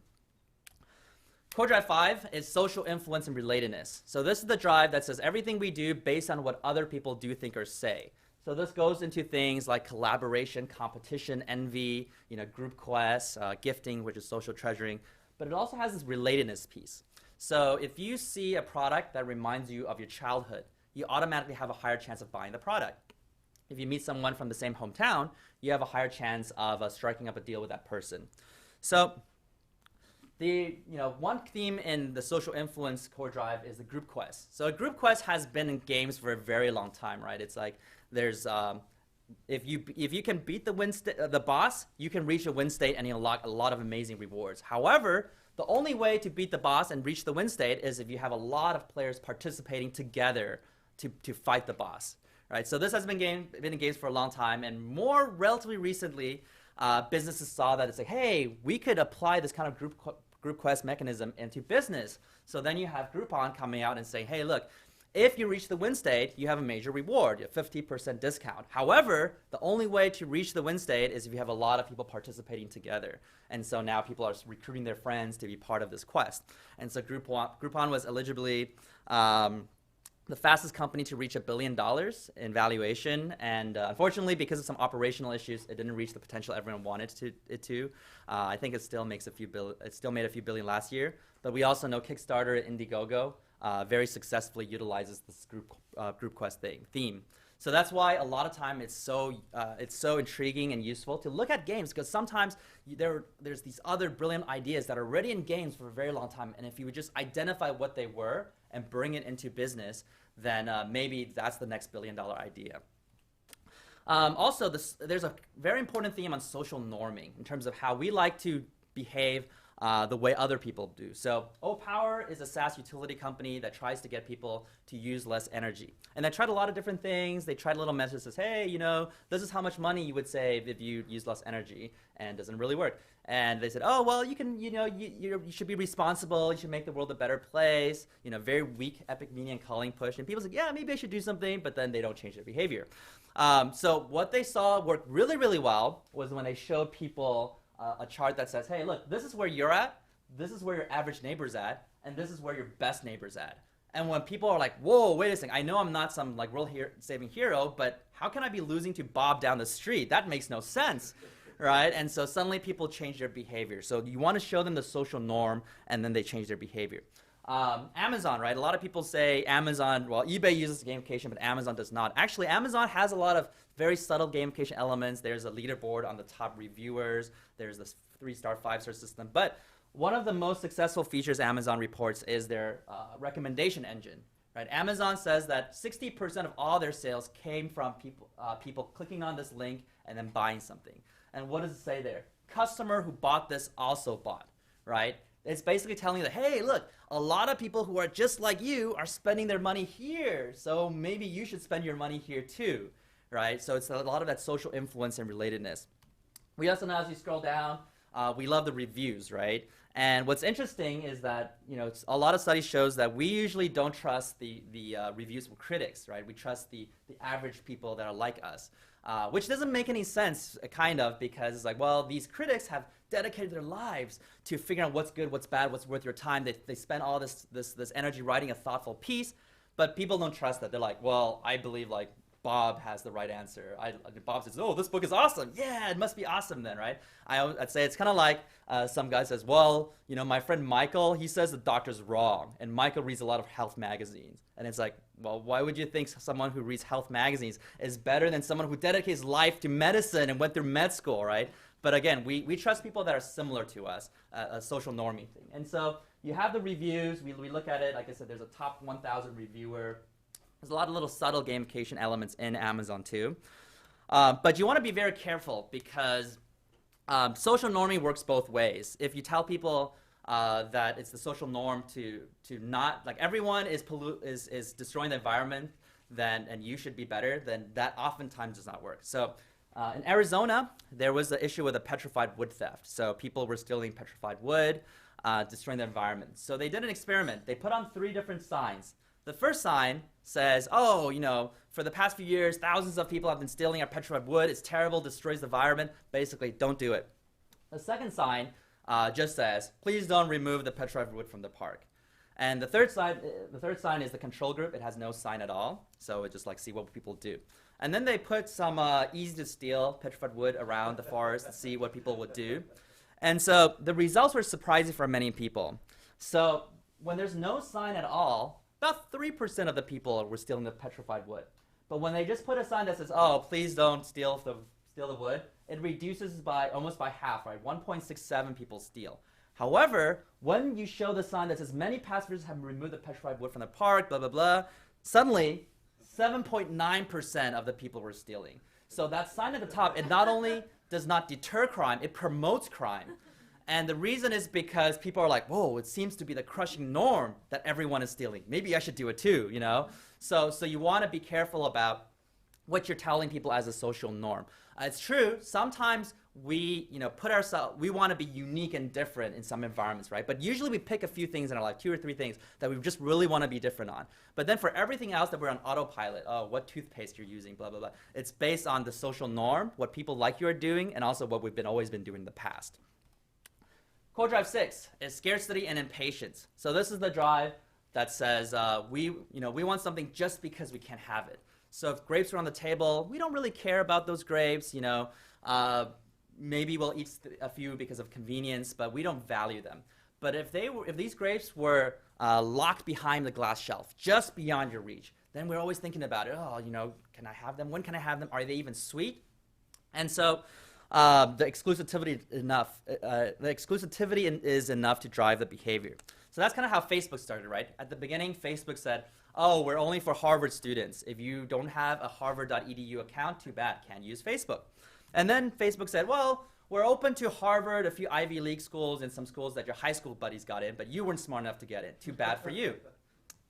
Core Drive 5 is social influence and relatedness. So this is the drive that says everything we do based on what other people do, think, or say. So this goes into things like collaboration, competition, envy, group quests, gifting, which is social treasuring, but it also has this relatedness piece. So if you see a product that reminds you of your childhood, you automatically have a higher chance of buying the product. If you meet someone from the same hometown, you have a higher chance of striking up a deal with that person. So one theme in the social influence core drive is the group quest. So a group quest has been in games for a very long time, right? It's like there's if you can beat the boss, you can reach a win state and you unlock a lot of amazing rewards. However, the only way to beat the boss and reach the win state is if you have a lot of players participating together to fight the boss, right? So this has been in games for a long time, and more relatively recently, businesses saw that it's like, hey, we could apply this kind of group quest mechanism into business. So then you have Groupon coming out and saying, hey, look, if you reach the win state, you have a major reward, a 50% discount. However, the only way to reach the win state is if you have a lot of people participating together. And so now people are recruiting their friends to be part of this quest. And so Groupon was eligibly the fastest company to reach $1 billion in valuation, and unfortunately, because of some operational issues, it didn't reach the potential everyone wanted it to. I think it still makes it still made a few billion last year. But we also know Kickstarter, Indiegogo, very successfully utilizes this group quest theme. So that's why a lot of time it's so intriguing and useful to look at games, because sometimes there's these other brilliant ideas that are already in games for a very long time, and if you would just identify what they were and bring it into business, then maybe that's the next billion-dollar idea. Also, there's a very important theme on social norming in terms of how we like to behave the way other people do. So Power is a SaaS utility company that tries to get people to use less energy. And they tried a lot of different things. They tried a little message that says, hey, this is how much money you would save if you use less energy, and it doesn't really work. And they said, oh, well, you can, you should be responsible. You should make the world a better place. Very weak epic media and calling push. And people said, yeah, maybe I should do something, but then they don't change their behavior. So what they saw worked really, really well was when they showed people a chart that says, hey, look, this is where you're at, this is where your average neighbor's at, and this is where your best neighbor's at. And when people are like, whoa, wait a second, I know I'm not some like world-saving hero, but how can I be losing to Bob down the street? That makes no sense, right? And so suddenly people change their behavior. So you want to show them the social norm, and then they change their behavior. Amazon, right? A lot of people say Amazon, well, eBay uses gamification, but Amazon does not. Actually, Amazon has a lot of very subtle gamification elements. There's a leaderboard on the top reviewers. There's this 3-star, 5-star system. But one of the most successful features Amazon reports is their recommendation engine, right? Amazon says that 60% of all their sales came from people clicking on this link and then buying something. And what does it say there? Customer who bought this also bought, right? It's basically telling you that, hey, look, a lot of people who are just like you are spending their money here, so maybe you should spend your money here too, right? So it's a lot of that social influence and relatedness. We also know, as you scroll down, we love the reviews, right? And what's interesting is that, a lot of studies shows that we usually don't trust the reviews from critics, right? We trust the average people that are like us, which doesn't make any sense, kind of, because it's like, well, these critics have dedicated their lives to figuring out what's good, what's bad, what's worth your time. They spend all this energy writing a thoughtful piece, but people don't trust that. They're like, well, I believe like Bob has the right answer. Bob says, oh, this book is awesome. Yeah, it must be awesome then, right? I'd say it's kind of like some guy says, well, my friend Michael, he says the doctor's wrong. And Michael reads a lot of health magazines. And it's like, well, why would you think someone who reads health magazines is better than someone who dedicates life to medicine and went through med school, right? But again, we trust people that are similar to us, a social norming thing. And so you have the reviews. We look at it. Like I said, there's a top 1,000 reviewer. There's a lot of little subtle gamification elements in Amazon too. But you want to be very careful because social norming works both ways. If you tell people that it's the social norm to not, like everyone is destroying the environment, and you should be better, then that oftentimes does not work. So in Arizona, there was the issue with a petrified wood theft. So people were stealing petrified wood, destroying the environment. So they did an experiment. They put on 3 different signs. The first sign says, oh, for the past few years, thousands of people have been stealing our petrified wood. It's terrible, destroys the environment. Basically, don't do it. The second sign just says, please don't remove the petrified wood from the park. And the third sign is the control group. It has no sign at all. So it just like see what people do. And then they put some easy to steal petrified wood around the forest to see what people would do. And so the results were surprising for many people. So when there's no sign at all, about 3% of the people were stealing the petrified wood. But when they just put a sign that says, oh, please don't steal the wood, it reduces almost by half, right? 1.67 people steal. However, when you show the sign that says many passengers have removed the petrified wood from the park, blah, blah, blah, suddenly 7.9% of the people were stealing. So that sign at the top, it not only does not deter crime, it promotes crime. And the reason is because people are like, whoa, it seems to be the crushing norm that everyone is stealing. Maybe I should do it too, So you want to be careful about what you're telling people as a social norm. It's true, sometimes we want to be unique and different in some environments, right? But usually we pick a few things in our life, 2 or 3 things that we just really want to be different on. But then for everything else that we're on autopilot, what toothpaste you're using, blah, blah, blah. It's based on the social norm, what people like you are doing, and also what we've always been doing in the past. Core drive 6 is scarcity and impatience. So this is the drive that says we want something just because we can't have it. So if grapes are on the table, we don't really care about those grapes. Maybe we'll eat a few because of convenience, but we don't value them. But if these grapes were locked behind the glass shelf, just beyond your reach, then we're always thinking about it. Oh, you know, can I have them? When can I have them? Are they even sweet? And so the exclusivity is enough to drive the behavior. So that's kind of how Facebook started, right? At the beginning, Facebook said, oh, we're only for Harvard students. If you don't have a harvard.edu account, too bad, can't use Facebook. And then Facebook said, well, we're open to Harvard, a few Ivy League schools, and some schools that your high school buddies got in, but you weren't smart enough to get in. Too bad for you.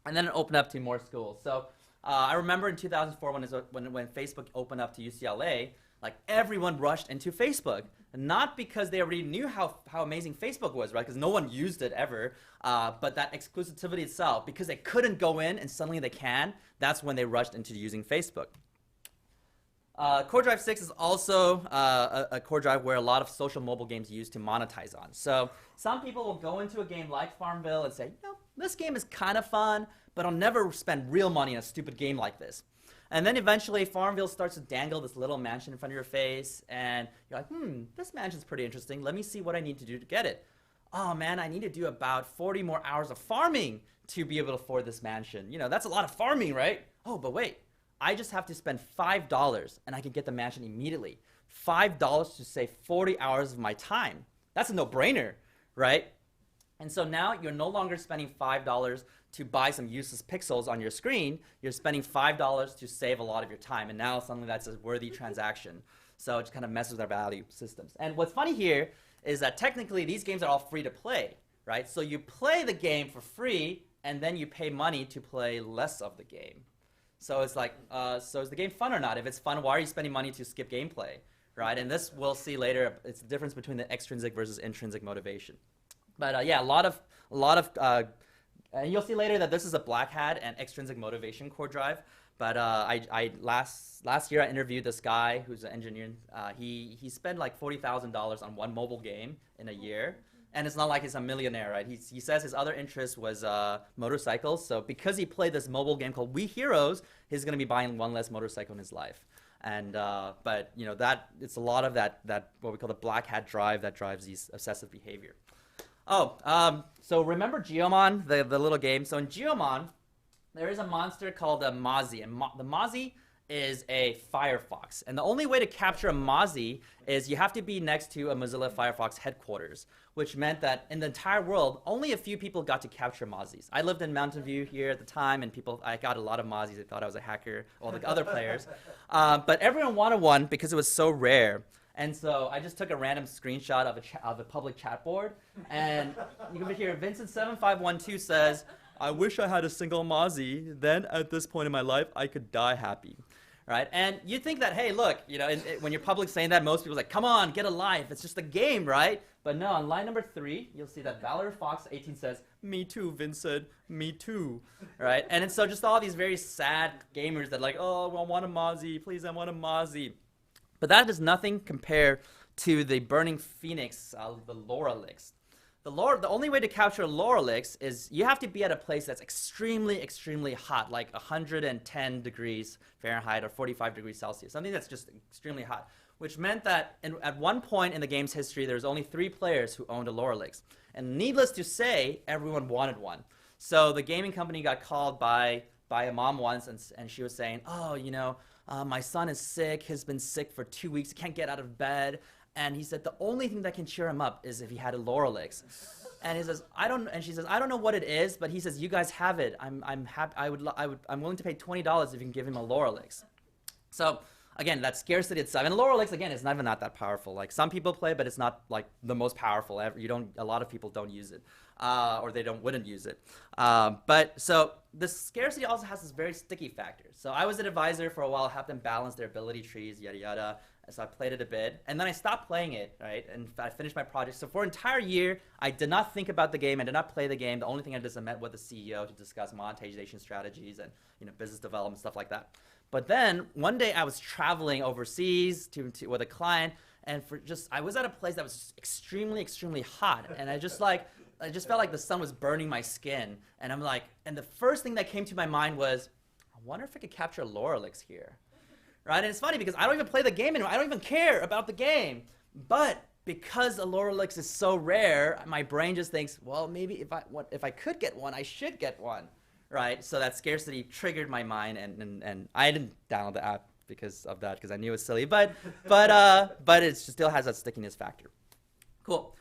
And then it opened up to more schools. So I remember in 2004 when Facebook opened up to UCLA, like everyone rushed into Facebook. Not because they already knew how amazing Facebook was, right? Because no one used it ever. But that exclusivity itself, because they couldn't go in and suddenly they can, that's when they rushed into using Facebook. Core Drive 6 is also a core drive where a lot of social mobile games use to monetize on. So some people will go into a game like Farmville and say, you know, this game is kind of fun, but I'll never spend real money on a stupid game like this. And then eventually Farmville starts to dangle this little mansion in front of your face, and you're like, this mansion's pretty interesting. Let me see what I need to do to get it. Oh man, I need to do about 40 more hours of farming to be able to afford this mansion. You know, that's a lot of farming, right? Oh, but wait, I just have to spend $5 and I can get the mansion immediately. $5 to save 40 hours of my time. That's a no-brainer, right? And so now you're no longer spending $5 to buy some useless pixels on your screen. You're spending $5 to save a lot of your time. And now suddenly that's a worthy transaction. So it just kind of messes with our value systems. And what's funny here is that technically these games are all free to play, right? So you play the game for free, and then you pay money to play less of the game. So it's like, so is the game fun or not? If it's fun, why are you spending money to skip gameplay, right? And this we'll see later. It's the difference between the extrinsic versus intrinsic motivation. But yeah, a lot of, and you'll see later that this is a black hat and extrinsic motivation core drive. But last year I interviewed this guy who's an engineer. He spent like $40,000 on one mobile game in a year. And it's not like he's a millionaire, right? He says his other interest was motorcycles. So because he played this mobile game called We Heroes, he's going to be buying one less motorcycle in his life. And but you know that it's a lot of that what we call the black hat drive that drives these obsessive behavior. Oh, so remember Geomon, the little game? So in Geomon, there is a monster called a Mozzie, and the Mozzie is a Firefox. And the only way to capture a Mozzie is you have to be next to a Mozilla Firefox headquarters, which meant that in the entire world, only a few people got to capture Mozzies. I lived in Mountain View here at the time, and I got a lot of Mozzies. They thought I was a hacker, all the other players. But everyone wanted one because it was so rare. And so I just took a random screenshot of a public chat board, and you can hear Vincent7512 says, I wish I had a single Mozzie, then at this point in my life, I could die happy. Right? And you think that, hey, look, you know, when you're public saying that, most people are like, come on, get a life. It's just a game, right? But no, on line number 3, you'll see that Valerie Fox 18 says, me too, Vincent, me too, right? And it's so just all these very sad gamers that like, oh, I want a Mozzie, please, I want a Mozzie. But that does nothing compare to the burning phoenix, the Lorelix. The only way to capture Lorelix is you have to be at a place that's extremely, extremely hot, like 110 degrees Fahrenheit or 45 degrees Celsius, something that's just extremely hot, which meant that at one point in the game's history, there was only 3 players who owned a Lorelix. And needless to say, everyone wanted one. So the gaming company got called by a mom once, and she was saying, oh, you know, my son is sick. He's been sick for 2 weeks. He can't get out of bed. And he said the only thing that can cheer him up is if he had a Lorelix. And he says, and she says, I don't know what it is, but he says, you guys have it. I'm happy. I'm willing to pay $20 if you can give him a Lorelix. So again, that scarcity itself. And Lorelix, again, is not that powerful. Like some people play, but it's not like the most powerful ever. A lot of people don't use it, or they wouldn't use it. But so the scarcity also has this very sticky factor. So I was an advisor for a while, helped them balance their ability trees, yada yada. So I played it a bit, and then I stopped playing it, right? And I finished my project. So for an entire year, I did not think about the game. I did not play the game. The only thing I did is I met with the CEO to discuss monetization strategies and business development, stuff like that. But then one day I was traveling overseas with a client, and I was at a place that was extremely, extremely hot, and I just felt like the sun was burning my skin, and I'm like, and the first thing that came to my mind was, I wonder if I could capture Lorelix here. Right? And it's funny because I don't even play the game anymore. I don't even care about the game. But because a Lorelix is so rare, my brain just thinks, well, maybe if I could get one, I should get one. right? So that scarcity triggered my mind, and I didn't download the app because of that, because I knew it was silly, but it still has that stickiness factor. Cool.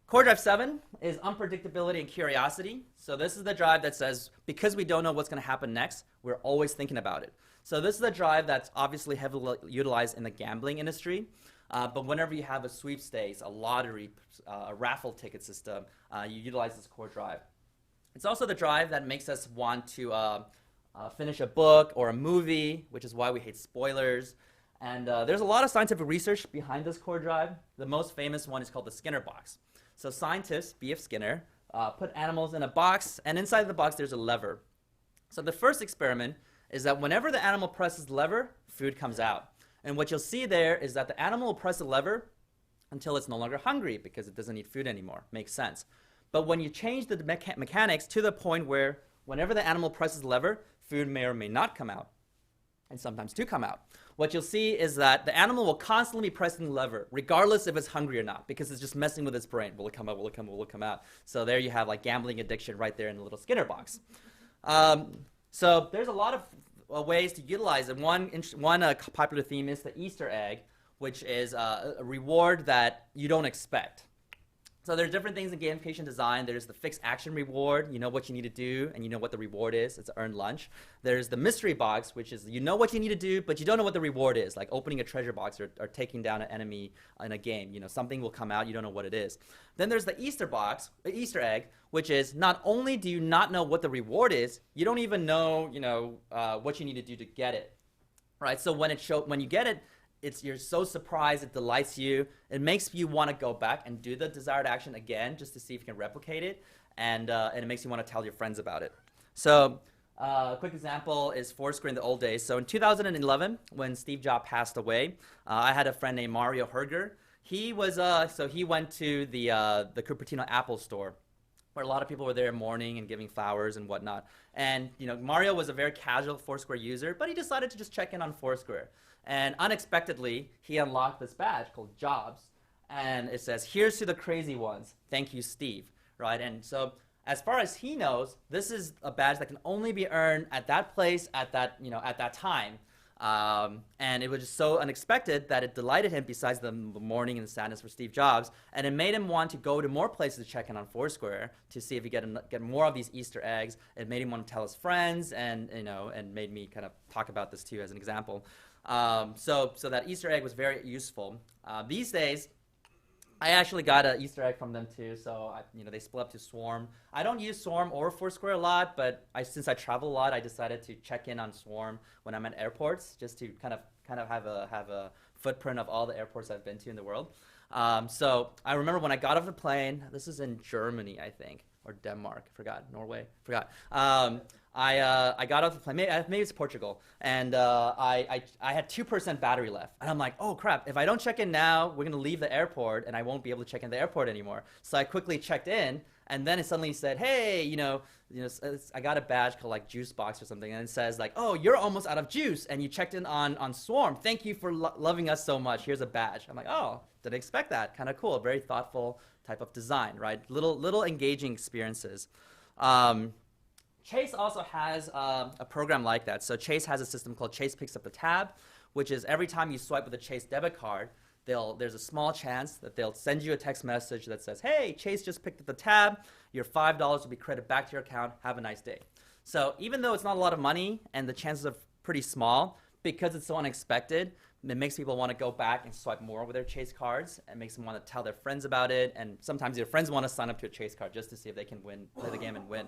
Core drive 7 is unpredictability and curiosity. So this is the drive that says, because we don't know what's going to happen next, we're always thinking about it. So this is the drive that's obviously heavily utilized in the gambling industry. But whenever you have a sweepstakes, a lottery, a raffle ticket system, you utilize this core drive. It's also the drive that makes us want to finish a book or a movie, which is why we hate spoilers. And there's a lot of scientific research behind this core drive. The most famous one is called the Skinner box. So scientists, B.F. Skinner, put animals in a box, and inside the box there's a lever. So the first experiment is that whenever the animal presses the lever, food comes out. And what you'll see there is that the animal will press the lever until it's no longer hungry because it doesn't need food anymore. Makes sense. But when you change the mechanics to the point where whenever the animal presses the lever, food may or may not come out, and sometimes do come out. What you'll see is that the animal will constantly be pressing the lever, regardless if it's hungry or not, because it's just messing with its brain. Will it come out? Will it come out? Will it come out? So there you have like gambling addiction right there in the little Skinner box. So there's a lot of ways to utilize it. One popular theme is the Easter egg, which is a reward that you don't expect. So there's different things in gamification design. There's the fixed action reward. You know what you need to do, and you know what the reward is. It's earned lunch. There's the mystery box, which is you know what you need to do, but you don't know what the reward is, like opening a treasure box or taking down an enemy in a game. You know, something will come out. You don't know what it is. Then there's the Easter egg, which is not only do you not know what the reward is, you don't even know, what you need to do to get it, right? So when you get it, you're so surprised, it delights you, it makes you want to go back and do the desired action again just to see if you can replicate it, and it makes you want to tell your friends about it. So a quick example is FourSquare in the old days. So in 2011, when Steve Jobs passed away, I had a friend named Mario Herger. He went to the Cupertino Apple store, where a lot of people were there mourning and giving flowers and whatnot. And Mario was a very casual FourSquare user, but he decided to just check in on FourSquare. And unexpectedly, he unlocked this badge called Jobs, and it says, "Here's to the crazy ones. Thank you, Steve." Right? And so, as far as he knows, this is a badge that can only be earned at that place at that time. And it was just so unexpected that it delighted him, besides the mourning and the sadness for Steve Jobs, and it made him want to go to more places to check in on FourSquare to see if he get more of these Easter eggs. It made him want to tell his friends, and made me kind of talk about this too as an example. So that Easter egg was very useful. These days, I actually got an Easter egg from them too. So they split up to Swarm. I don't use Swarm or FourSquare a lot, but since I travel a lot, I decided to check in on Swarm when I'm at airports, just to kind of have a footprint of all the airports I've been to in the world. So I remember when I got off the plane. This is in Germany, I think, or Denmark. Norway. I got off the plane, maybe it's Portugal, and I had 2% battery left. And I'm like, oh crap, if I don't check in now, we're going to leave the airport, and I won't be able to check in the airport anymore. So I quickly checked in, and then it suddenly said, hey, I got a badge called like Juice Box or something, and it says like, oh, you're almost out of juice, and you checked in on Swarm. Thank you for loving us so much. Here's a badge. I'm like, oh, didn't expect that. Kind of cool. Very thoughtful type of design, right? Little engaging experiences. Chase also has a program like that. So Chase has a system called Chase Picks Up the Tab, which is every time you swipe with a Chase debit card, there's a small chance that they'll send you a text message that says, hey, Chase just picked up the tab. Your $5 will be credited back to your account. Have a nice day. So even though it's not a lot of money and the chances are pretty small, because it's so unexpected, it makes people want to go back and swipe more with their Chase cards, and makes them want to tell their friends about it. And sometimes your friends want to sign up to a Chase card just to see if they can play the game and win.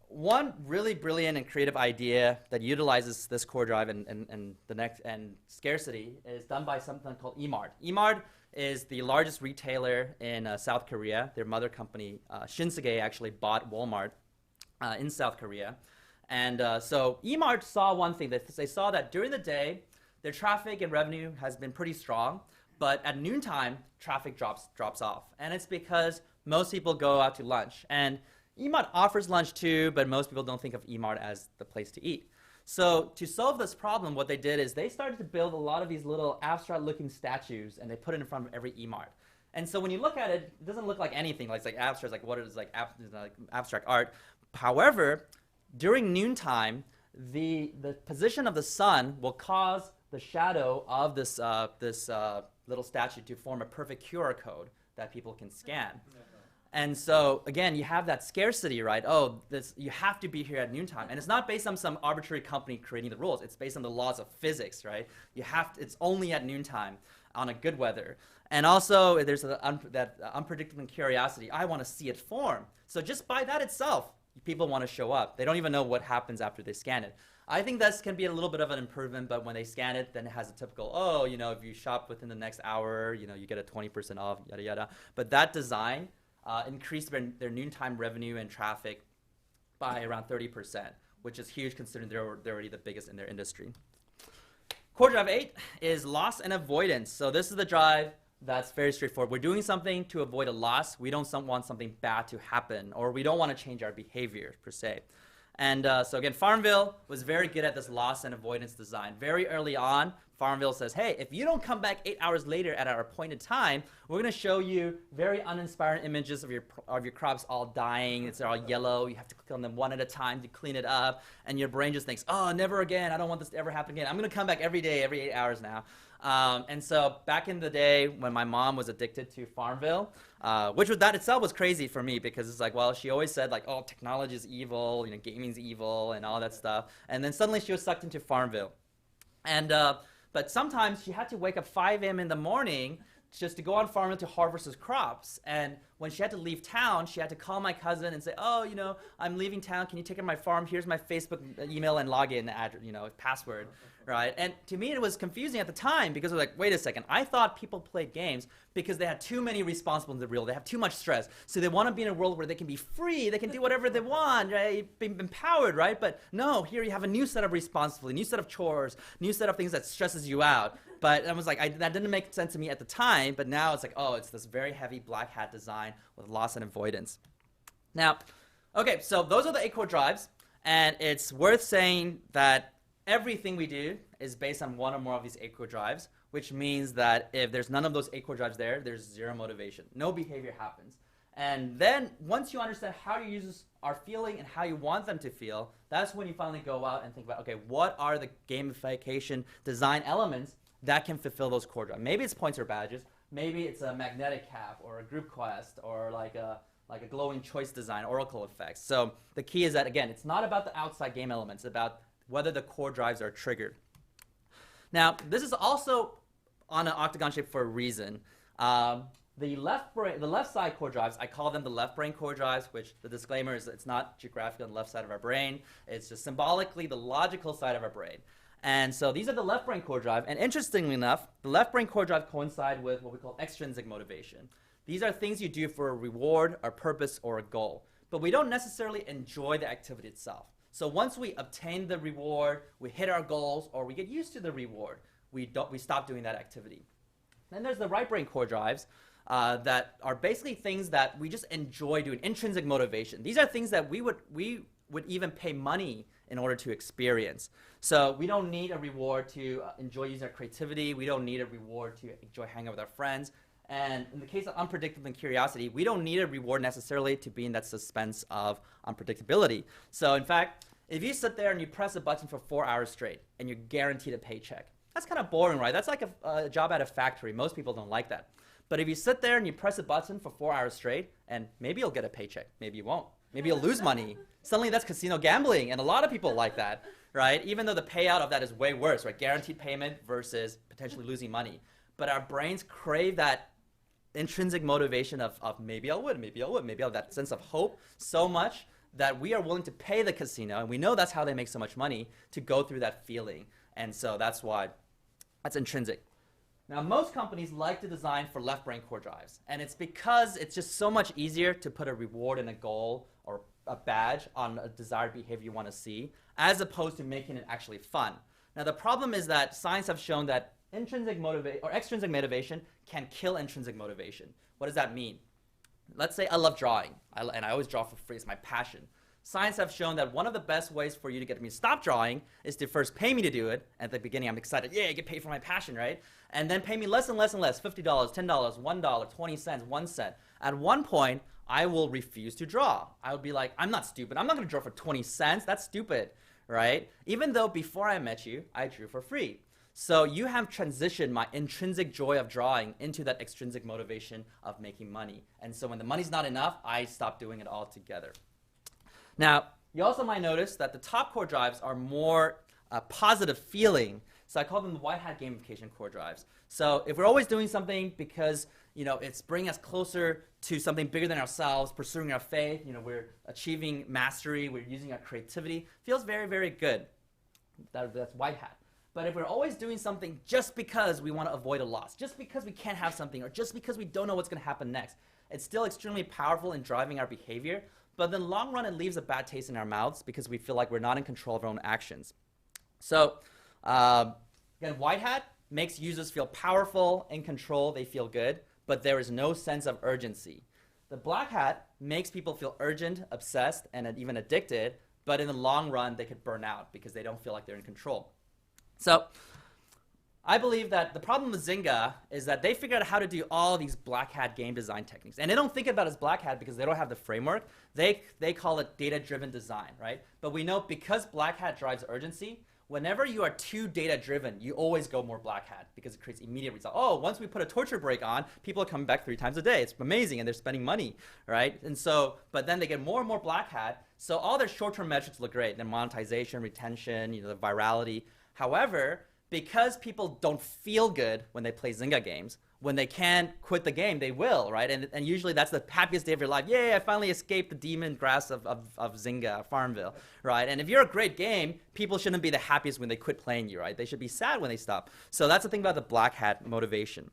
One really brilliant and creative idea that utilizes this core drive and scarcity is done by something called eMart. eMart is the largest retailer in South Korea. Their mother company, Shinsegae, actually bought Walmart in South Korea. And so eMart saw one thing. They saw that during the day, their traffic and revenue has been pretty strong, but at noontime, traffic drops off. And it's because most people go out to lunch. And eMart offers lunch too, but most people don't think of eMart as the place to eat. So to solve this problem, what they did is they started to build a lot of these little abstract-looking statues, and they put it in front of every eMart. And so when you look at it, it doesn't look like anything. Like it's like abstract, like what is like abstract art. However, during noontime, the position of the sun will cause the shadow of this little statue to form a perfect QR code that people can scan. And so, again, you have that scarcity, right? Oh, you have to be here at noontime. And it's not based on some arbitrary company creating the rules. It's based on the laws of physics, right? It's only at noontime on a good weather. And also, there's that unpredictable curiosity. I want to see it form. So just by that itself, people want to show up. They don't even know what happens after they scan it. I think that can be a little bit of an improvement, but when they scan it, then it has a typical, oh, if you shop within the next hour, you get a 20% off, yada, yada. But that design increased their noontime revenue and traffic by around 30%, which is huge considering they're already the biggest in their industry. Core drive 8 is loss and avoidance. So this is the drive that's very straightforward. We're doing something to avoid a loss. We don't want something bad to happen, or we don't want to change our behavior per se. And so again, Farmville was very good at this loss and avoidance design. Very early on, Farmville says, hey, if you don't come back 8 hours later at our appointed time, we're going to show you very uninspiring images of your crops all dying. They're all yellow. You have to click on them one at a time to clean it up. And your brain just thinks, oh, never again. I don't want this to ever happen again. I'm going to come back every day, every 8 hours now. And so back in the day when my mom was addicted to Farmville, that itself was crazy for me because it's like, well, she always said like, oh, technology is evil, gaming's evil and all that stuff. And then suddenly she was sucked into Farmville. And but sometimes she had to wake up 5 a.m. in the morning just to go on Farmville to harvest his crops. And when she had to leave town, she had to call my cousin and say, oh, I'm leaving town. Can you take care of my farm? Here's my Facebook email and login address, password, right? And to me, it was confusing at the time because I was like, wait a second. I thought people played games because they had too many responsibilities in the real. They have too much stress. So they want to be in a world where they can be free. They can do whatever they want, right? Be empowered, right? But no, here you have a new set of responsibilities, new set of chores, new set of things that stresses you out. But I was like, that didn't make sense to me at the time. But now it's like, oh, it's this very heavy black hat design with loss and avoidance. Now, okay, so those are the 8 core drives. And it's worth saying that everything we do is based on one or more of these 8 core drives, which means that if there's none of those 8 core drives there's zero motivation. No behavior happens. And then once you understand how your users are feeling and how you want them to feel, that's when you finally go out and think about, okay, what are the gamification design elements that can fulfill those core drives? Maybe it's points or badges. Maybe it's a magnetic cap or a group quest or like a glowing choice design, oracle effects. So the key is that, again, it's not about the outside game elements. It's about whether the core drives are triggered. Now, this is also on an octagon shape for a reason. The left side core drives, I call them the left brain core drives, which the disclaimer is it's not geographically on the left side of our brain. It's just symbolically the logical side of our brain. And so these are the left brain core drive. And interestingly enough, the left brain core drive coincide with what we call extrinsic motivation. These are things you do for a reward, a purpose, or a goal. But we don't necessarily enjoy the activity itself. So once we obtain the reward, we hit our goals, or we get used to the reward, we stop doing that activity. Then there's the right brain core drives that are basically things that we just enjoy doing, intrinsic motivation. These are things that we would even pay money in order to experience. So we don't need a reward to enjoy using our creativity. We don't need a reward to enjoy hanging out with our friends. And in the case of unpredictability and curiosity, we don't need a reward necessarily to be in that suspense of unpredictability. So in fact, if you sit there and you press a button for 4 hours straight and you're guaranteed a paycheck, that's kind of boring, right? That's like a job at a factory. Most people don't like that. But if you sit there and you press a button for 4 hours straight, and maybe you'll get a paycheck, maybe you won't. Maybe you'll lose money. Suddenly that's casino gambling, and a lot of people like that, right? Even though the payout of that is way worse, right? Guaranteed payment versus potentially losing money. But our brains crave that intrinsic motivation of maybe I'll win, maybe I'll win, maybe I'll have that sense of hope so much that we are willing to pay the casino, and we know that's how they make so much money, to go through that feeling. And so that's why that's intrinsic. Now, most companies like to design for left brain core drives, and it's because it's just so much easier to put a reward and a goal or a badge on a desired behavior you want to see, as opposed to making it actually fun. Now, the problem is that science have shown that extrinsic motivation can kill intrinsic motivation. What does that mean? Let's say I love drawing, and I always draw for free. It's my passion. Science have shown that one of the best ways for you to get me to stop drawing is to first pay me to do it. At the beginning, I'm excited. Yeah, I get paid for my passion, right? And then pay me less and less and less, $50, $10, $1, 20 cents, 1 cent. At one point, I will refuse to draw. I would be like, I'm not stupid. I'm not going to draw for 20 cents. That's stupid, right? Even though before I met you, I drew for free. So you have transitioned my intrinsic joy of drawing into that extrinsic motivation of making money. And so when the money's not enough, I stop doing it altogether. Now, you also might notice that the top core drives are more positive feeling. So I call them the white hat gamification core drives. So if we're always doing something because it's bringing us closer to something bigger than ourselves, pursuing our faith, we're achieving mastery, we're using our creativity, feels very, very good. That's white hat. But if we're always doing something just because we want to avoid a loss, just because we can't have something, or just because we don't know what's going to happen next, it's still extremely powerful in driving our behavior. But in the long run, it leaves a bad taste in our mouths because we feel like we're not in control of our own actions. So again, white hat makes users feel powerful, in control, they feel good, but there is no sense of urgency. The black hat makes people feel urgent, obsessed, and even addicted, but in the long run, they could burn out because they don't feel like they're in control. So I believe that the problem with Zynga is that they figured out how to do all these black hat game design techniques. And they don't think about it as black hat because they don't have the framework. They call it data-driven design, right? But we know because black hat drives urgency, whenever you are too data-driven, you always go more black hat because it creates immediate results. Oh, once we put a torture break on, people are coming back 3 times a day. It's amazing, and they're spending money, right? And so, but then they get more and more black hat. So all their short-term metrics look great. Their monetization, retention, the virality. However, because people don't feel good when they play Zynga games, when they can quit the game, they will, right? And usually that's the happiest day of your life. Yay, I finally escaped the demon grass of Zynga, Farmville, right? And if you're a great game, people shouldn't be the happiest when they quit playing you, right? They should be sad when they stop. So that's the thing about the black hat motivation.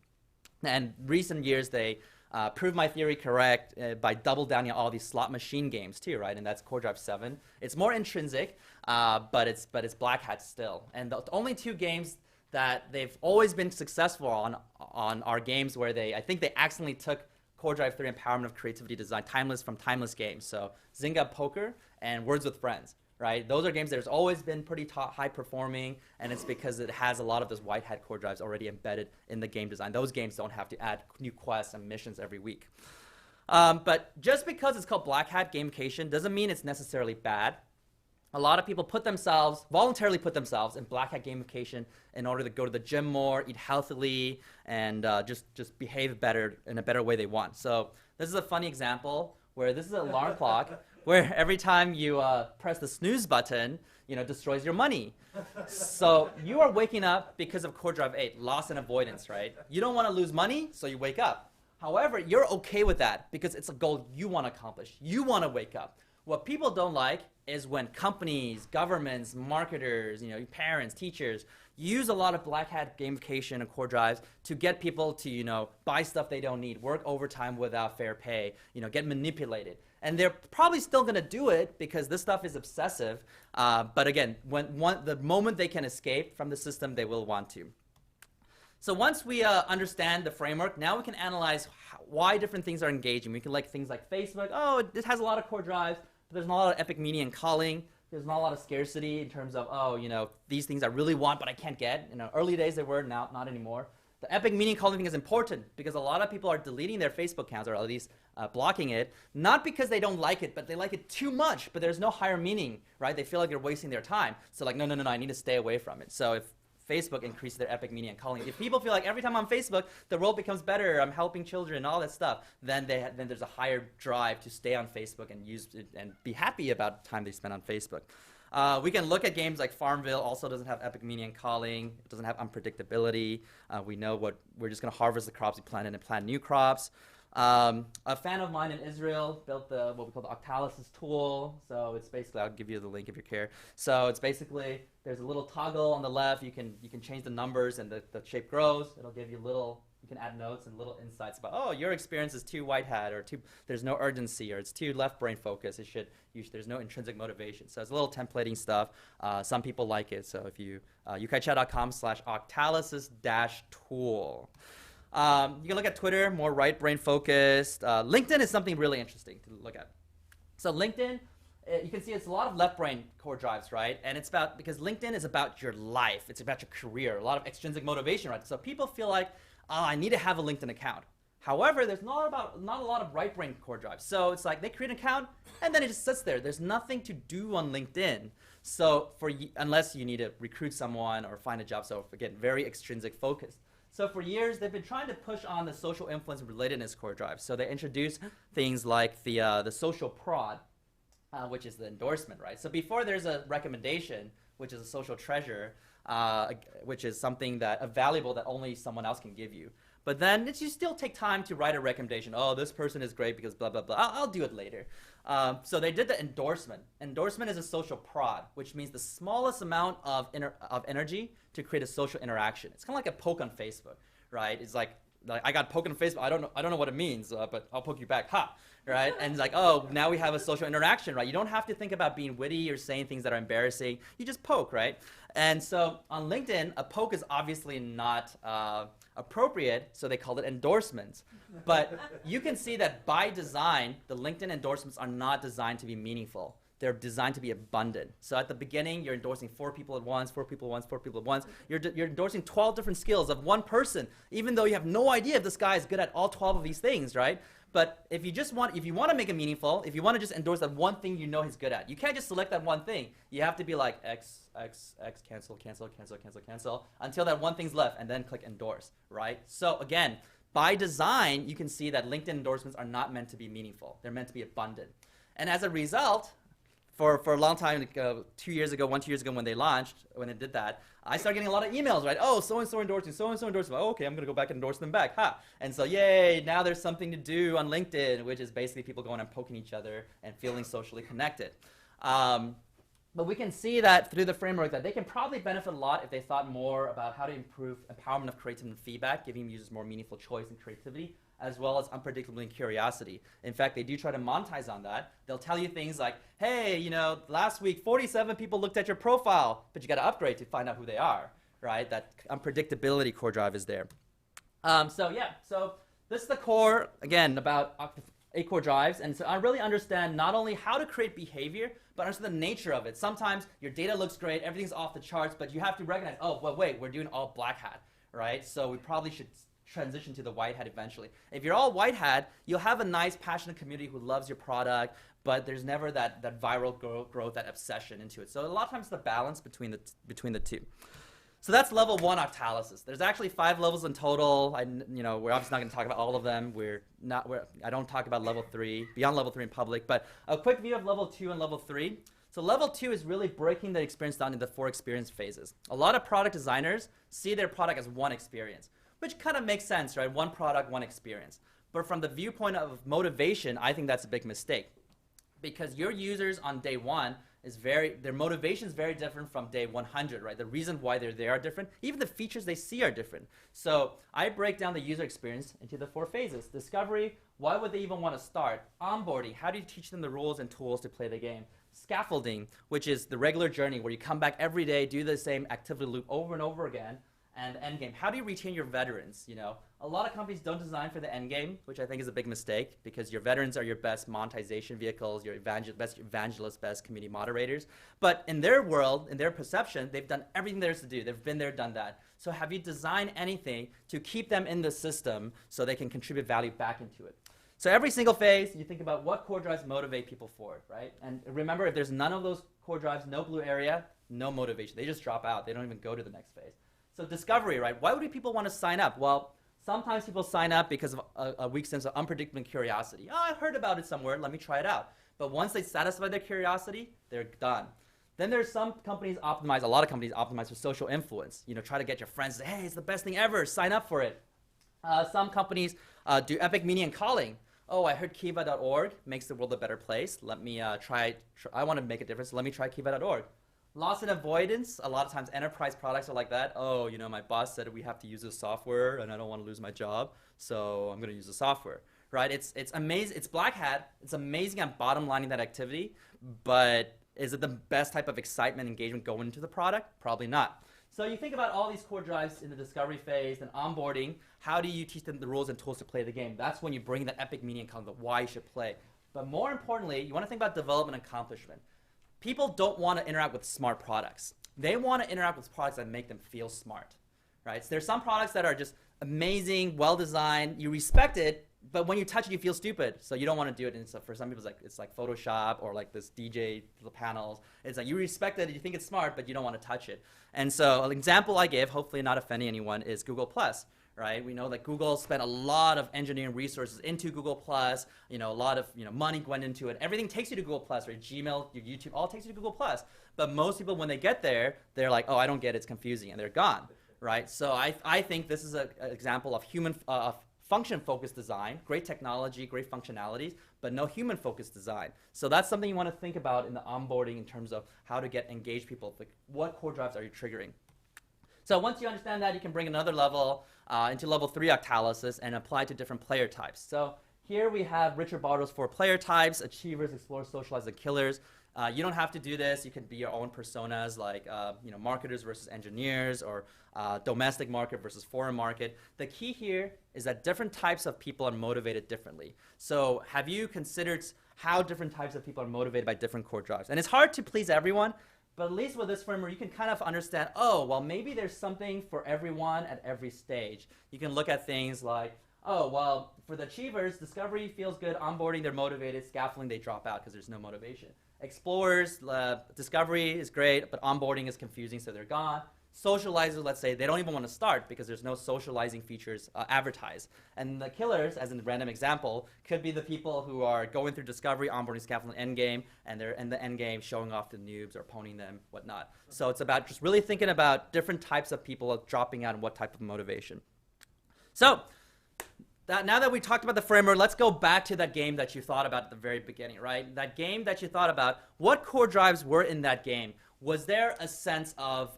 And recent years, they proved my theory correct by double downing on all these slot machine games too, right? And that's Core Drive 7. It's more intrinsic, but it's black hat still. And the only 2 games that they've always been successful on are games where I think they accidentally took Core Drive 3 Empowerment of Creativity Design from timeless games. So Zynga Poker and Words with Friends, right? Those are games that has always been pretty high performing, and it's because it has a lot of those white hat core drives already embedded in the game design. Those games don't have to add new quests and missions every week. But just because it's called black hat gamification doesn't mean it's necessarily bad. A lot of people voluntarily put themselves in black hat gamification in order to go to the gym more, eat healthily, and just behave better in a better way they want. So this is a funny example where this is an alarm clock where every time you press the snooze button, destroys your money. So you are waking up because of Core Drive 8, loss and avoidance, right? You don't want to lose money, so you wake up. However, you're okay with that because it's a goal you want to accomplish. You want to wake up. What people don't like is when companies, governments, marketers, parents, teachers use a lot of black hat gamification and core drives to get people to, buy stuff they don't need, work overtime without fair pay, get manipulated. And they're probably still going to do it because this stuff is obsessive. But again, the moment they can escape from the system, they will want to. So once we understand the framework, now we can analyze why different things are engaging. We can like things like Facebook. Oh, this has a lot of core drives, but there's not a lot of epic meaning and calling. There's not a lot of scarcity in terms of, these things I really want but I can't get. Early days they were, now not anymore. The epic meaning calling thing is important because a lot of people are deleting their Facebook accounts or at least blocking it, not because they don't like it, but they like it too much, but there's no higher meaning, right? They feel like they're wasting their time. So like, no, I need to stay away from it. So if Facebook increases their epic meaning and calling, if people feel like every time I'm on Facebook, the world becomes better, I'm helping children, all that stuff, then there's a higher drive to stay on Facebook and use it and be happy about the time they spend on Facebook. We can look at games like Farmville, also doesn't have epic meaning and calling. It doesn't have unpredictability. We know we're just going to harvest the crops we planted and plant new crops. A fan of mine in Israel built what we call the Octalysis tool. So it's basically, I'll give you the link if you care. So it's basically, there's a little toggle on the left. You can change the numbers and the shape grows. It'll give you you can add notes and little insights about, oh, your experience is too white hat, or there's no urgency, or it's too left brain focus. There's no intrinsic motivation. So it's a little templating stuff. Some people like it. So if ukaichao.com/octalysis-tool. You can look at Twitter, more right brain focused. LinkedIn is something really interesting to look at. So LinkedIn, you can see it's a lot of left brain core drives, right? And it's because LinkedIn is about your life. It's about your career, a lot of extrinsic motivation, right? So people feel like, oh, I need to have a LinkedIn account. However, there's not a lot of right brain core drives. So it's like they create an account and then it just sits there. There's nothing to do on LinkedIn. So unless you need to recruit someone or find a job. So again, very extrinsic focus. So for years, they've been trying to push on the social influence and relatedness core drive. So they introduced things like the social prod, which is the endorsement, right? So before there's a recommendation, which is a social treasure, which is something a valuable that only someone else can give you. But then you still take time to write a recommendation. Oh, this person is great because blah, blah, blah. I'll do it later. So they did the endorsement. Endorsement is a social prod, which means the smallest amount of energy to create a social interaction. It's kind of like a poke on Facebook, right? It's like I got poked on Facebook. I don't know what it means, but I'll poke you back. Ha! Right? And it's like, oh, now we have a social interaction, right? You don't have to think about being witty or saying things that are embarrassing. You just poke, right? And so on LinkedIn, a poke is obviously not appropriate, so they called it endorsements. But you can see that by design, the LinkedIn endorsements are not designed to be meaningful. They're designed to be abundant. So at the beginning, you're endorsing 4 people at once, 4 people at once, 4 people at once. You're endorsing 12 different skills of one person, even though you have no idea if this guy is good at all 12 of these things, right? But if you want to make it meaningful, if you want to just endorse that one thing you know he's good at, you can't just select that one thing. You have to be like X, cancel, cancel, cancel, cancel, cancel, until that one thing's left, and then click endorse, right? So again, by design, you can see that LinkedIn endorsements are not meant to be meaningful. They're meant to be abundant. And as a result, for a long time, 2 years ago, 2 years ago when they did that, I started getting a lot of emails, right? Oh, so-and-so endorsing, so-and-so endorsing. Oh, okay, I'm going to go back and endorse them back. Ha! And so, yay, now there's something to do on LinkedIn, which is basically people going and poking each other and feeling socially connected. But we can see that through the framework that they can probably benefit a lot if they thought more about how to improve empowerment of creativity and feedback, giving users more meaningful choice and creativity, as well as unpredictability and curiosity. In fact, they do try to monetize on that. They'll tell you things like, hey, last week 47 people looked at your profile, but you got to upgrade to find out who they are, right? That unpredictability core drive is there. So this is the core, again, about 8 core drives. And so I really understand not only how to create behavior, but understand the nature of it. Sometimes your data looks great, everything's off the charts, but you have to recognize, oh, well, wait, we're doing all black hat, right? So we probably should transition to the white hat eventually. If you're all white hat, you'll have a nice, passionate community who loves your product, but there's never that viral growth, that obsession into it. So a lot of times the balance between the two. So that's level 1 octalysis. There's actually 5 levels in total. We're obviously not going to talk about all of them. I don't talk about level 3, beyond level 3 in public, but a quick view of level 2 and level 3. So level 2 is really breaking the experience down into 4 experience phases. A lot of product designers see their product as one experience, which kind of makes sense, right? One product, one experience. But from the viewpoint of motivation, I think that's a big mistake. Because your users on day 1 their motivation is very different from day 100, right? The reason why they're there are different. Even the features they see are different. So I break down the user experience into the 4 phases. Discovery, why would they even want to start? Onboarding, how do you teach them the rules and tools to play the game? Scaffolding, which is the regular journey where you come back every day, do the same activity loop over and over again. And Endgame, how do you retain your veterans? A lot of companies don't design for the Endgame, which I think is a big mistake because your veterans are your best monetization vehicles, your best evangelists, best community moderators. But in their world, in their perception, they've done everything there is to do. They've been there, done that. So have you designed anything to keep them in the system so they can contribute value back into it? So every single phase, you think about what core drives motivate people forward, right? And remember, if there's none of those core drives, no blue area, no motivation. They just drop out. They don't even go to the next phase. So discovery, right? Why would people want to sign up? Well, sometimes people sign up because of a weak sense of unpredictable and curiosity. Oh, I heard about it somewhere. Let me try it out. But once they satisfy their curiosity, they're done. Then there's some companies a lot of companies optimize for social influence. Try to get your friends to say, hey, it's the best thing ever. Sign up for it. Some companies do epic meaning and calling. Oh, I heard Kiva.org makes the world a better place. Let me try. I want to make a difference. Let me try Kiva.org. Loss and avoidance, a lot of times enterprise products are like that. Oh, my boss said we have to use this software and I don't want to lose my job, so I'm going to use the software, right? It's amazing. It's black hat. It's amazing at bottom lining that activity, but is it the best type of excitement engagement going into the product? Probably not. So you think about all these core drives in the discovery phase and onboarding. How do you teach them the rules and tools to play the game? That's when you bring that epic meaning and the why you should play. But more importantly, you want to think about development and accomplishment. People don't want to interact with smart products. They want to interact with products that make them feel smart, right? So there's some products that are just amazing, well-designed, you respect it, but when you touch it, you feel stupid, so you don't want to do it. And so for some people, it's like Photoshop or like this DJ panels. It's like you respect it, you think it's smart, but you don't want to touch it. And so an example I give, hopefully not offending anyone, is Google+. Right? We know that Google spent a lot of engineering resources into Google+, a lot of money went into it. Everything takes you to Google+, right? Gmail, your YouTube, all takes you to Google+. But most people, when they get there, they're like, oh, I don't get it, it's confusing, and they're gone, right? So I think this is an example of function-focused design, great technology, great functionalities, but no human-focused design. So that's something you want to think about in the onboarding in terms of how to get engaged people. Like, what core drives are you triggering? So once you understand that, you can bring another level into level 3 Octalysis and apply to different player types. So here we have Richard Bartle's 4 player types: achievers, explorers, socializers, and killers. You don't have to do this. You can be your own personas, like marketers versus engineers, or domestic market versus foreign market. The key here is that different types of people are motivated differently. So have you considered how different types of people are motivated by different core drives? And it's hard to please everyone. But at least with this framework, you can kind of understand, oh, well, maybe there's something for everyone at every stage. You can look at things like, oh, well, for the achievers, discovery feels good, onboarding, they're motivated, scaffolding, they drop out because there's no motivation. Explorers, discovery is great, but onboarding is confusing, so they're gone. Socializers, let's say, they don't even want to start because there's no socializing features advertised. And the killers, as in the random example, could be the people who are going through discovery, onboarding, scaffolding, endgame, and they're in the endgame showing off the noobs or pwning them, whatnot. So it's about just really thinking about different types of people dropping out and what type of motivation. So now that we talked about the framework, let's go back to that game that you thought about at the very beginning, right? That game that you thought about, what core drives were in that game? Was there a sense of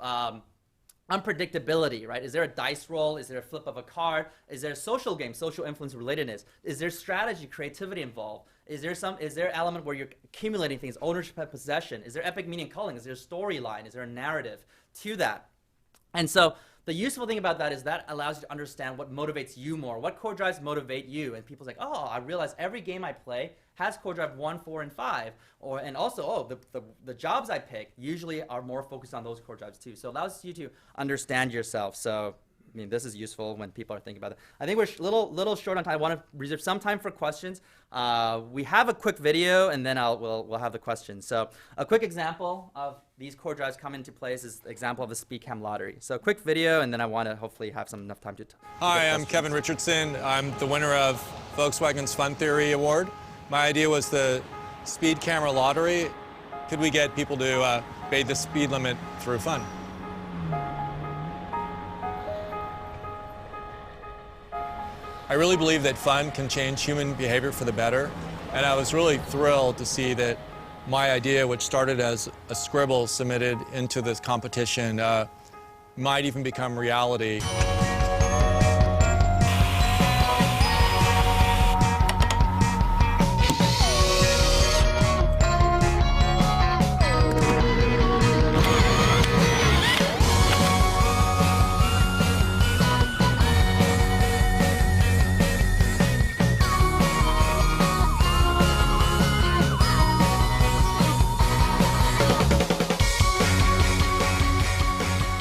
unpredictability, right? Is there a dice roll? Is there a flip of a card? Is there a social game, social influence, relatedness? Is there strategy, creativity involved? Is there an element where you're accumulating things, ownership and possession? Is there epic meaning culling? Is there a storyline? Is there a narrative to that? And so the useful thing about that is that allows you to understand what motivates you more. What core drives motivate you? And people's like, oh, I realize every game I play has core drive 1, 4, and 5. And also, oh, the jobs I pick usually are more focused on those core drives too. So it allows you to understand yourself. So, I mean, this is useful when people are thinking about it. I think we're little short on time. I want to reserve some time for questions. We have a quick video, and then we'll have the questions. So a quick example of these core drives come into place is the example of the SpeedCam lottery. So a quick video, and then I want to hopefully have enough time to Hi, I'm Kevin Richardson. I'm the winner of Volkswagen's Fun Theory Award. My idea was the speed camera lottery. Could we get people to obey the speed limit through fun? I really believe that fun can change human behavior for the better, and I was really thrilled to see that my idea, which started as a scribble submitted into this competition, might even become reality.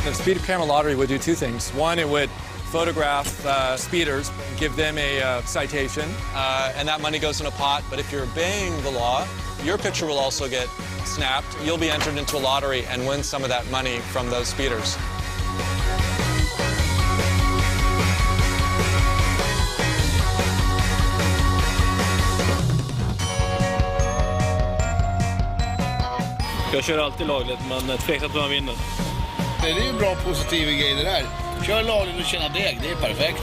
The speed camera lottery would do two things. One, it would photograph speeders, give them a citation, and that money goes in a pot. But if you're obeying the law, your picture will also get snapped. You'll be entered into a lottery and win some of that money from those speeders. Jag kör alltid lagligt, men tveksamt om man vinner. Det är ju bra positiva grejer det där. Kör lagligt och tjäna deg, det är perfekt.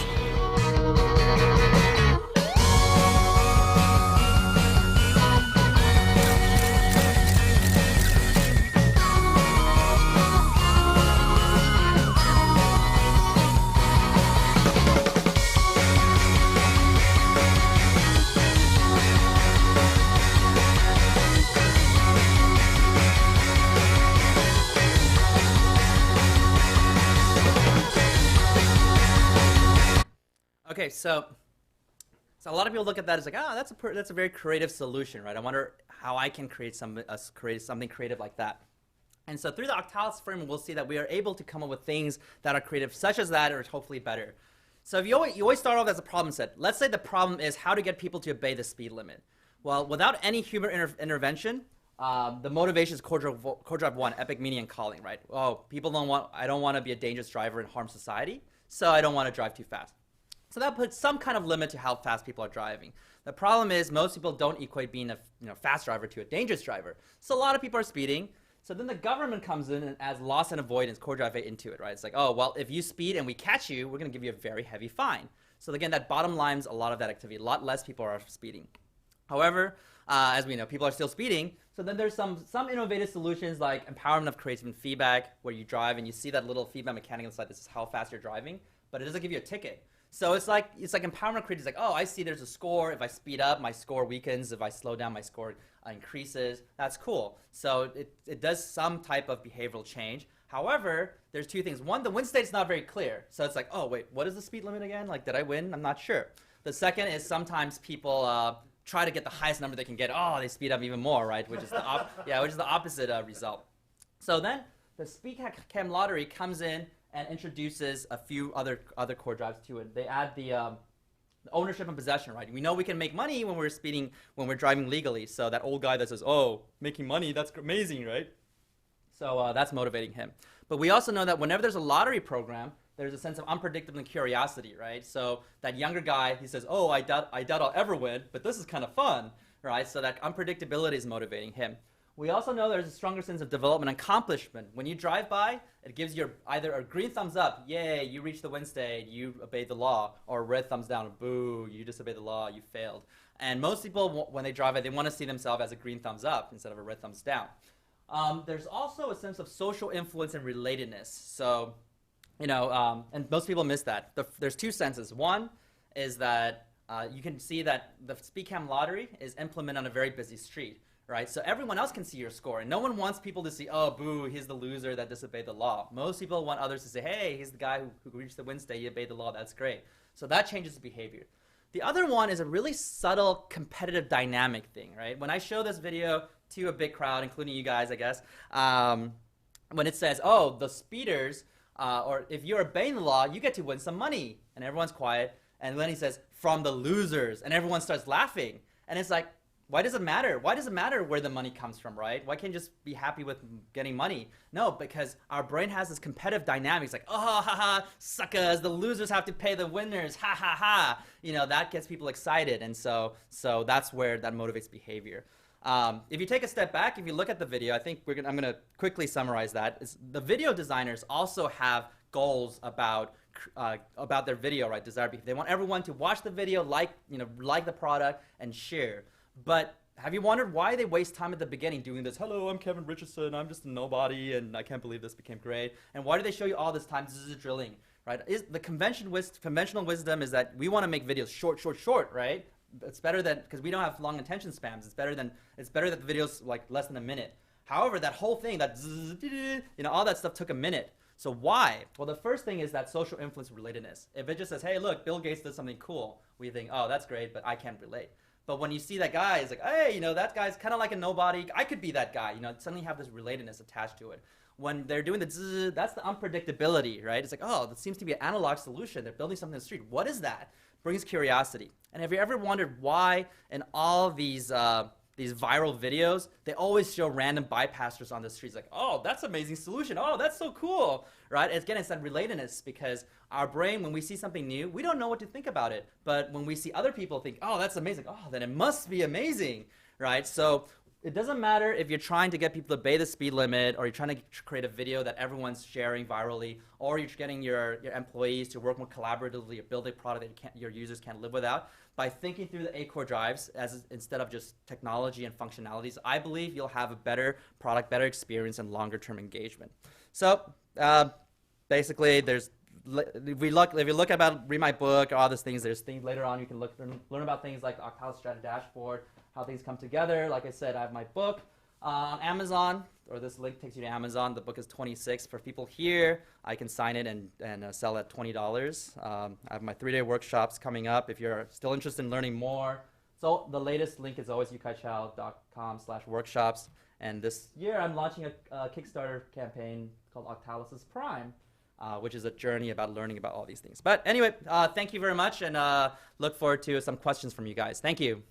Okay, so a lot of people look at that as like, that's a very creative solution, right? I wonder how I can create something creative like that. And so through the Octalysis framework, we'll see that we are able to come up with things that are creative, such as that, or hopefully better. So if you always start off as a problem set. Let's say the problem is how to get people to obey the speed limit. Well, without any human intervention, the motivation is core drive one, epic meaning and calling, right? Oh, I don't want to be a dangerous driver and harm society, so I don't want to drive too fast. So that puts some kind of limit to how fast people are driving. The problem is most people don't equate being a fast driver to a dangerous driver. So a lot of people are speeding. So then the government comes in and adds loss and avoidance, core drive 8 into it, right? It's like, oh, well, if you speed and we catch you, we're going to give you a very heavy fine. So again, that bottom lines a lot of that activity. A lot less people are speeding. However, as we know, people are still speeding. So then there's some innovative solutions like empowerment of creative feedback, where you drive and you see that little feedback mechanic on the side. This is how fast you're driving, but it doesn't give you a ticket. So it's like empowerment creative. It's like, oh, I see there's a score. If I speed up, my score weakens. If I slow down, my score increases. That's cool. So it does some type of behavioral change. However, there's two things. One, the win state's not very clear. So it's like, oh, wait, what is the speed limit again? Like, did I win? I'm not sure. The second is sometimes people try to get the highest number they can get. Oh, they speed up even more, right? Which is the opposite result. So then the speed cam lottery comes in and introduces a few other core drives to it. They add the ownership and possession, right? We know we can make money when we're speeding, when we're driving legally. So that old guy that says, oh, making money, that's amazing, right? So that's motivating him. But we also know that whenever there's a lottery program, there's a sense of unpredictability and curiosity, right? So that younger guy, he says, oh, I doubt I'll ever win, but this is kind of fun, right? So that unpredictability is motivating him. We also know there's a stronger sense of development and accomplishment. When you drive by, it gives you either a green thumbs up, yay, you reached the win state, you obeyed the law, or a red thumbs down, boo, you disobeyed the law, you failed. And most people, when they drive by, they want to see themselves as a green thumbs up instead of a red thumbs down. There's also a sense of social influence and relatedness. So, and most people miss that. There's two senses. One is that you can see that the speed cam lottery is implemented on a very busy street. Right? So everyone else can see your score, and no one wants people to see, oh, boo, he's the loser that disobeyed the law. Most people want others to say, hey, he's the guy who reached the win state, he obeyed the law, that's great. So that changes the behavior. The other one is a really subtle competitive dynamic thing, right? When I show this video to a big crowd, including you guys, I guess, when it says, oh, the speeders, or if you're obeying the law, you get to win some money, and everyone's quiet, and then he says, from the losers, and everyone starts laughing, and it's like, why does it matter? Why does it matter where the money comes from, right? Why can't you just be happy with getting money? No, because our brain has this competitive dynamic. It's like, oh, ha, ha, suckers, the losers have to pay the winners, ha, ha, ha. That gets people excited, and so that's where that motivates behavior. If you take a step back, if you look at the video, I think I'm going to quickly summarize that. The video designers also have goals about their video, right? Desired behavior. They want everyone to watch the video, like the product, and share. But have you wondered why they waste time at the beginning doing this? Hello, I'm Kevin Richardson. I'm just a nobody, and I can't believe this became great. And why do they show you all this time? This is drilling, right? The conventional wisdom is that we want to make videos short, right? It's better than, because we don't have long attention spans. It's better that the videos like less than a minute. However, that whole thing, all that stuff took a minute. So why? Well, the first thing is that social influence relatedness. If it just says, hey, look, Bill Gates did something cool, we think, oh, that's great, but I can't relate. But when you see that guy, it's like, hey, that guy's kind of like a nobody. I could be that guy. Suddenly you have this relatedness attached to it. When they're doing the zzz, that's the unpredictability, right? It's like, oh, that seems to be an analog solution. They're building something in the street. What is that? Brings curiosity. And have you ever wondered why in all these viral videos, they always show random bypassers on the streets like, oh, that's an amazing solution. Oh, that's so cool, right? Again, it's that relatedness because our brain, when we see something new, we don't know what to think about it. But when we see other people think, oh, that's amazing. Oh, then it must be amazing, right? So it doesn't matter if you're trying to get people to obey the speed limit or you're trying to create a video that everyone's sharing virally or you're getting your employees to work more collaboratively or build a product that your users can't live without. By thinking through the 8 core drives instead of just technology and functionalities, I believe you'll have a better product, better experience, and longer-term engagement. So basically, if you look read my book, all these things, there's things later on you can learn about things like the Untitled Chapter dashboard, how things come together. Like I said, I have my book on Amazon, or this link takes you to Amazon. The book is $26. For people here, I can sign it and sell at $20. I have my 3-day workshops coming up if you're still interested in learning more. So the latest link is always yukaichao.com/workshops. And this year I'm launching a Kickstarter campaign called Octalysis Prime. which is a journey about learning about all these things. But anyway, thank you very much, and look forward to some questions from you guys. Thank you.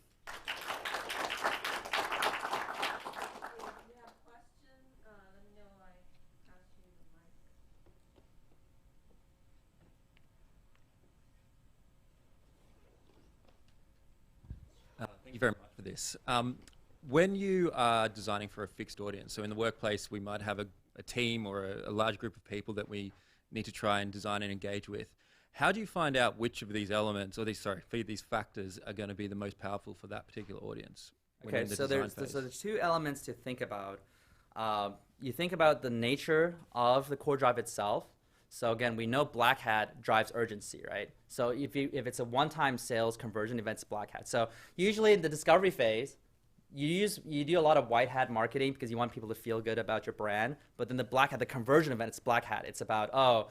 Thank you very much for this. When you are designing for a fixed audience, so in the workplace we might have a team or a large group of people that we need to try and design and engage with, how do you find out which of these elements, or these factors are going to be the most powerful for that particular audience? Okay, so there's two elements to think about. You think about the nature of the core drive itself. So again, we know black hat drives urgency, right? So if it's a one-time sales conversion event, it's black hat. So usually in the discovery phase, you do a lot of white hat marketing because you want people to feel good about your brand. But then the black hat, the conversion event, it's black hat. It's about, oh,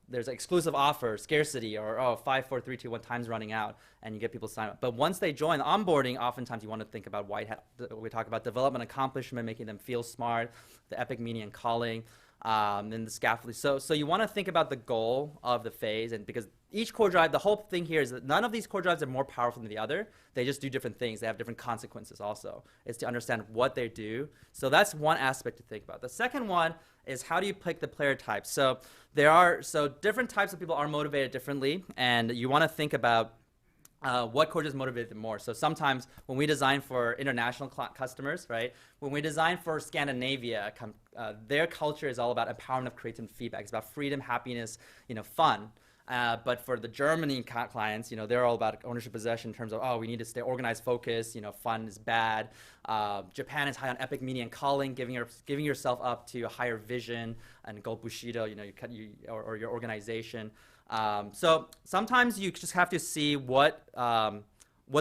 there's an exclusive offer, scarcity, or 5, 4, 3, 2, 1, time's running out, and you get people to sign up. But once they join the onboarding, oftentimes you want to think about white hat. We talk about development accomplishment, making them feel smart, the epic meaning and calling. Then the scaffolding. So you want to think about the goal of the phase, and because each core drive, the whole thing here is that none of these core drives are more powerful than the other. They just do different things. They have different consequences also. It's to understand what they do. So that's one aspect to think about. The second one is how do you pick the player types? So different types of people are motivated differently, and you want to think about what core drives motivate them more. So sometimes when we design for international customers, right? When we design for Scandinavia, their culture is all about empowerment of creative feedback. It's about freedom, happiness, fun. But for the Germany clients, they're all about ownership possession in terms of, we need to stay organized, focused, fun is bad. Japan is high on epic meaning and calling, giving yourself up to a higher vision and go bushido, or your organization. So sometimes you just have to see what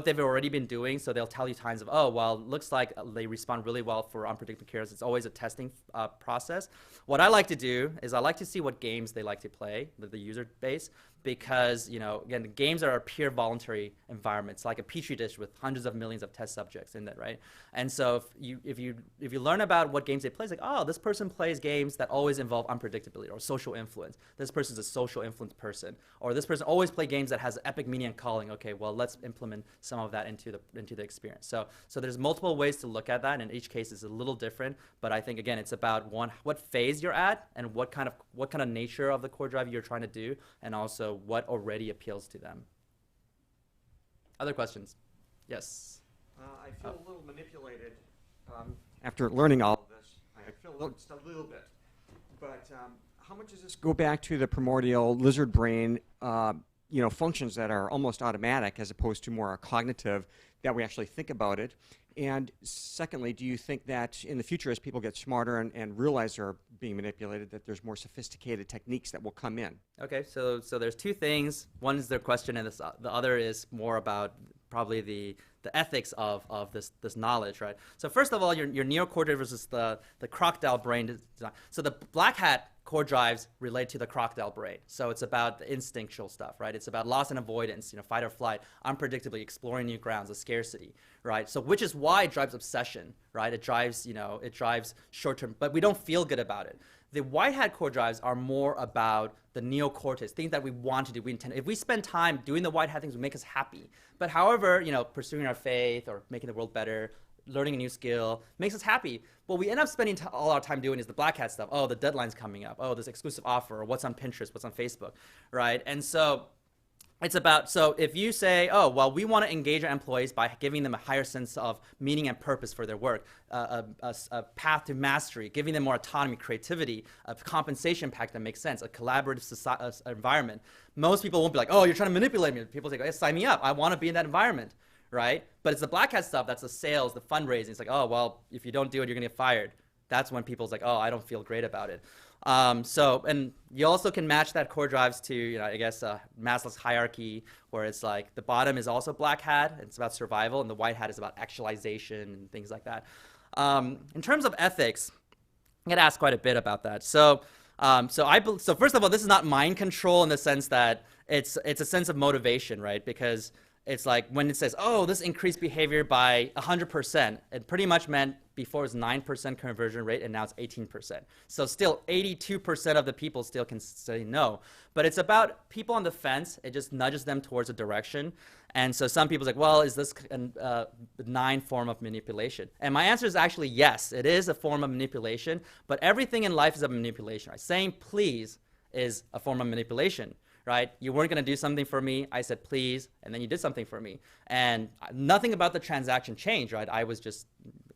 they've already been doing. So they'll tell you times of, it looks like they respond really well for unpredictable carriers. It's always a testing process. What I like to do is I like to see what games they like to play, the user base, because, again, the games are a pure voluntary environment. It's like a petri dish with hundreds of millions of test subjects in it, right? And so if you learn about what games they play, it's like, this person plays games that always involve unpredictability or social influence. This person's a social influence person. Or this person always plays games that has epic meaning and calling. Okay, well, let's implement some of that into the experience. So there's multiple ways to look at that, and each case is a little different. But I think, again, it's about what phase you're at and what kind of nature of the core drive you're trying to do, and also what already appeals to them. Other questions? Yes. I feel a little manipulated after learning all of this. I feel just a little bit. But how much does this go back to the primordial lizard brain, functions that are almost automatic as opposed to more cognitive, that we actually think about it? And secondly, do you think that in the future, as people get smarter and realize they're being manipulated, that there's more sophisticated techniques that will come in? Okay, so there's two things. One is their question, and the other is more about probably the ethics of this knowledge, right? So first of all, your neocortex versus the crocodile brain design. So the black hat core drives relate to the crocodile brain. So it's about the instinctual stuff, right? It's about loss and avoidance, fight or flight, unpredictably exploring new grounds, the scarcity, right? So which is why it drives obsession, right? It drives short-term, but we don't feel good about it. The white hat core drives are more about the neocortex, things that we want to do, we intend. If we spend time doing the white hat things, will make us happy. But however, pursuing our faith or making the world better, learning a new skill makes us happy. What we end up spending all our time doing is the black hat stuff. The deadline's coming up. This exclusive offer, or what's on Pinterest, what's on Facebook, right? And so it's about, so if you say, we want to engage our employees by giving them a higher sense of meaning and purpose for their work, a path to mastery, giving them more autonomy, creativity, a compensation pact that makes sense, a collaborative environment. Most people won't be like, you're trying to manipulate me. People say, sign me up. I want to be in that environment, right? But it's the black hat stuff, that's the sales, the fundraising. It's like, if you don't do it, you're going to get fired. That's when people's like, I don't feel great about it. And you also can match that core drives to, Maslow's hierarchy, where it's like the bottom is also black hat, it's about survival, and the white hat is about actualization and things like that. In terms of ethics, I get asked quite a bit about that. So first of all, this is not mind control in the sense that it's a sense of motivation, right? Because it's like when it says, this increased behavior by 100%, it pretty much meant Before it was 9% conversion rate, and now it's 18%. So still 82% of the people still can say no. But it's about people on the fence. It just nudges them towards a direction. And so some people's like, well, is this a benign form of manipulation? And my answer is actually yes, it is a form of manipulation. But everything in life is a manipulation, right? Saying please is a form of manipulation, right? You weren't going to do something for me. I said please, and then you did something for me. And nothing about the transaction changed, right? I was just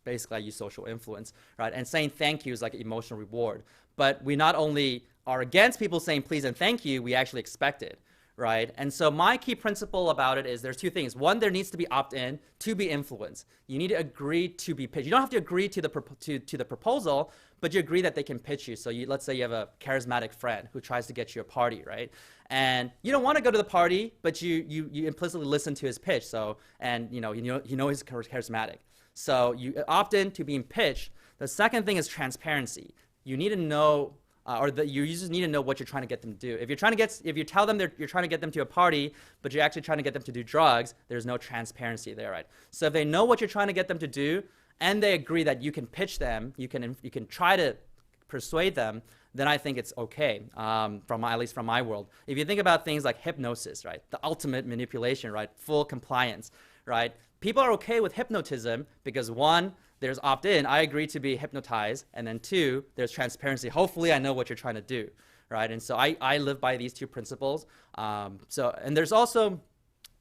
basically, I use social influence, right? And saying thank you is like emotional reward. But we not only are against people saying please and thank you, we actually expect it, right? And so my key principle about it is there's two things. One, there needs to be opt-in. Two, be influence. You need to agree to be pitched. You don't have to agree to the proposal, but you agree that they can pitch you. So let's say you have a charismatic friend who tries to get you a party, right? And you don't want to go to the party, but you implicitly listen to his pitch. So, and you know he's charismatic. So you opt in to being pitched. The second thing is transparency. You need to know, your users need to know what you're trying to get them to do. If you tell them you're trying to get them to a party, but you're actually trying to get them to do drugs, there's no transparency there, right? So if they know what you're trying to get them to do, and they agree that you can pitch them, you can try to persuade them, then I think it's okay, at least from my world. If you think about things like hypnosis, right? The ultimate manipulation, right? Full compliance, right? People are okay with hypnotism because one, there's opt-in, I agree to be hypnotized, and then two, there's transparency. Hopefully I know what you're trying to do, right? And so I live by these two principles. And there's also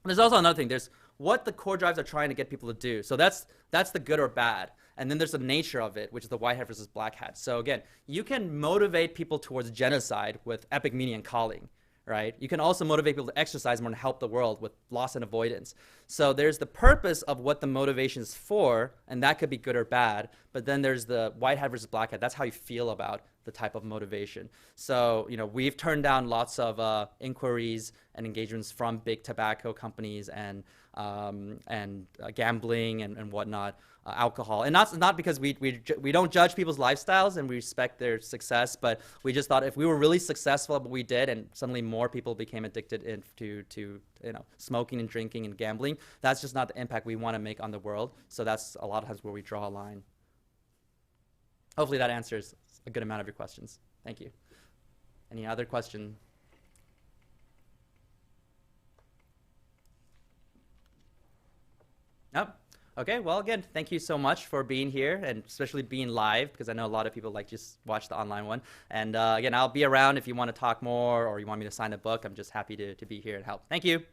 another thing. There's what the core drives are trying to get people to do. So that's the good or bad. And then there's the nature of it, which is the white hat versus black hat. So again, you can motivate people towards genocide with epic meaning and calling, right? You can also motivate people to exercise more and help the world with loss and avoidance. So there's the purpose of what the motivation is for, and that could be good or bad. But then there's the white hat versus black hat. That's how you feel about the type of motivation. So, we've turned down lots of inquiries and engagements from big tobacco companies and gambling and whatnot, alcohol. And not because we don't judge people's lifestyles and we respect their success, but we just thought if we were really successful at what we did and suddenly more people became addicted to smoking and drinking and gambling, that's just not the impact we want to make on the world. So that's a lot of times where we draw a line. Hopefully that answers a good amount of your questions. Thank you. Any other question? Nope. Okay, well, again, thank you so much for being here and especially being live because I know a lot of people just watch the online one. And again, I'll be around if you want to talk more or you want me to sign a book. I'm just happy to be here and help. Thank you.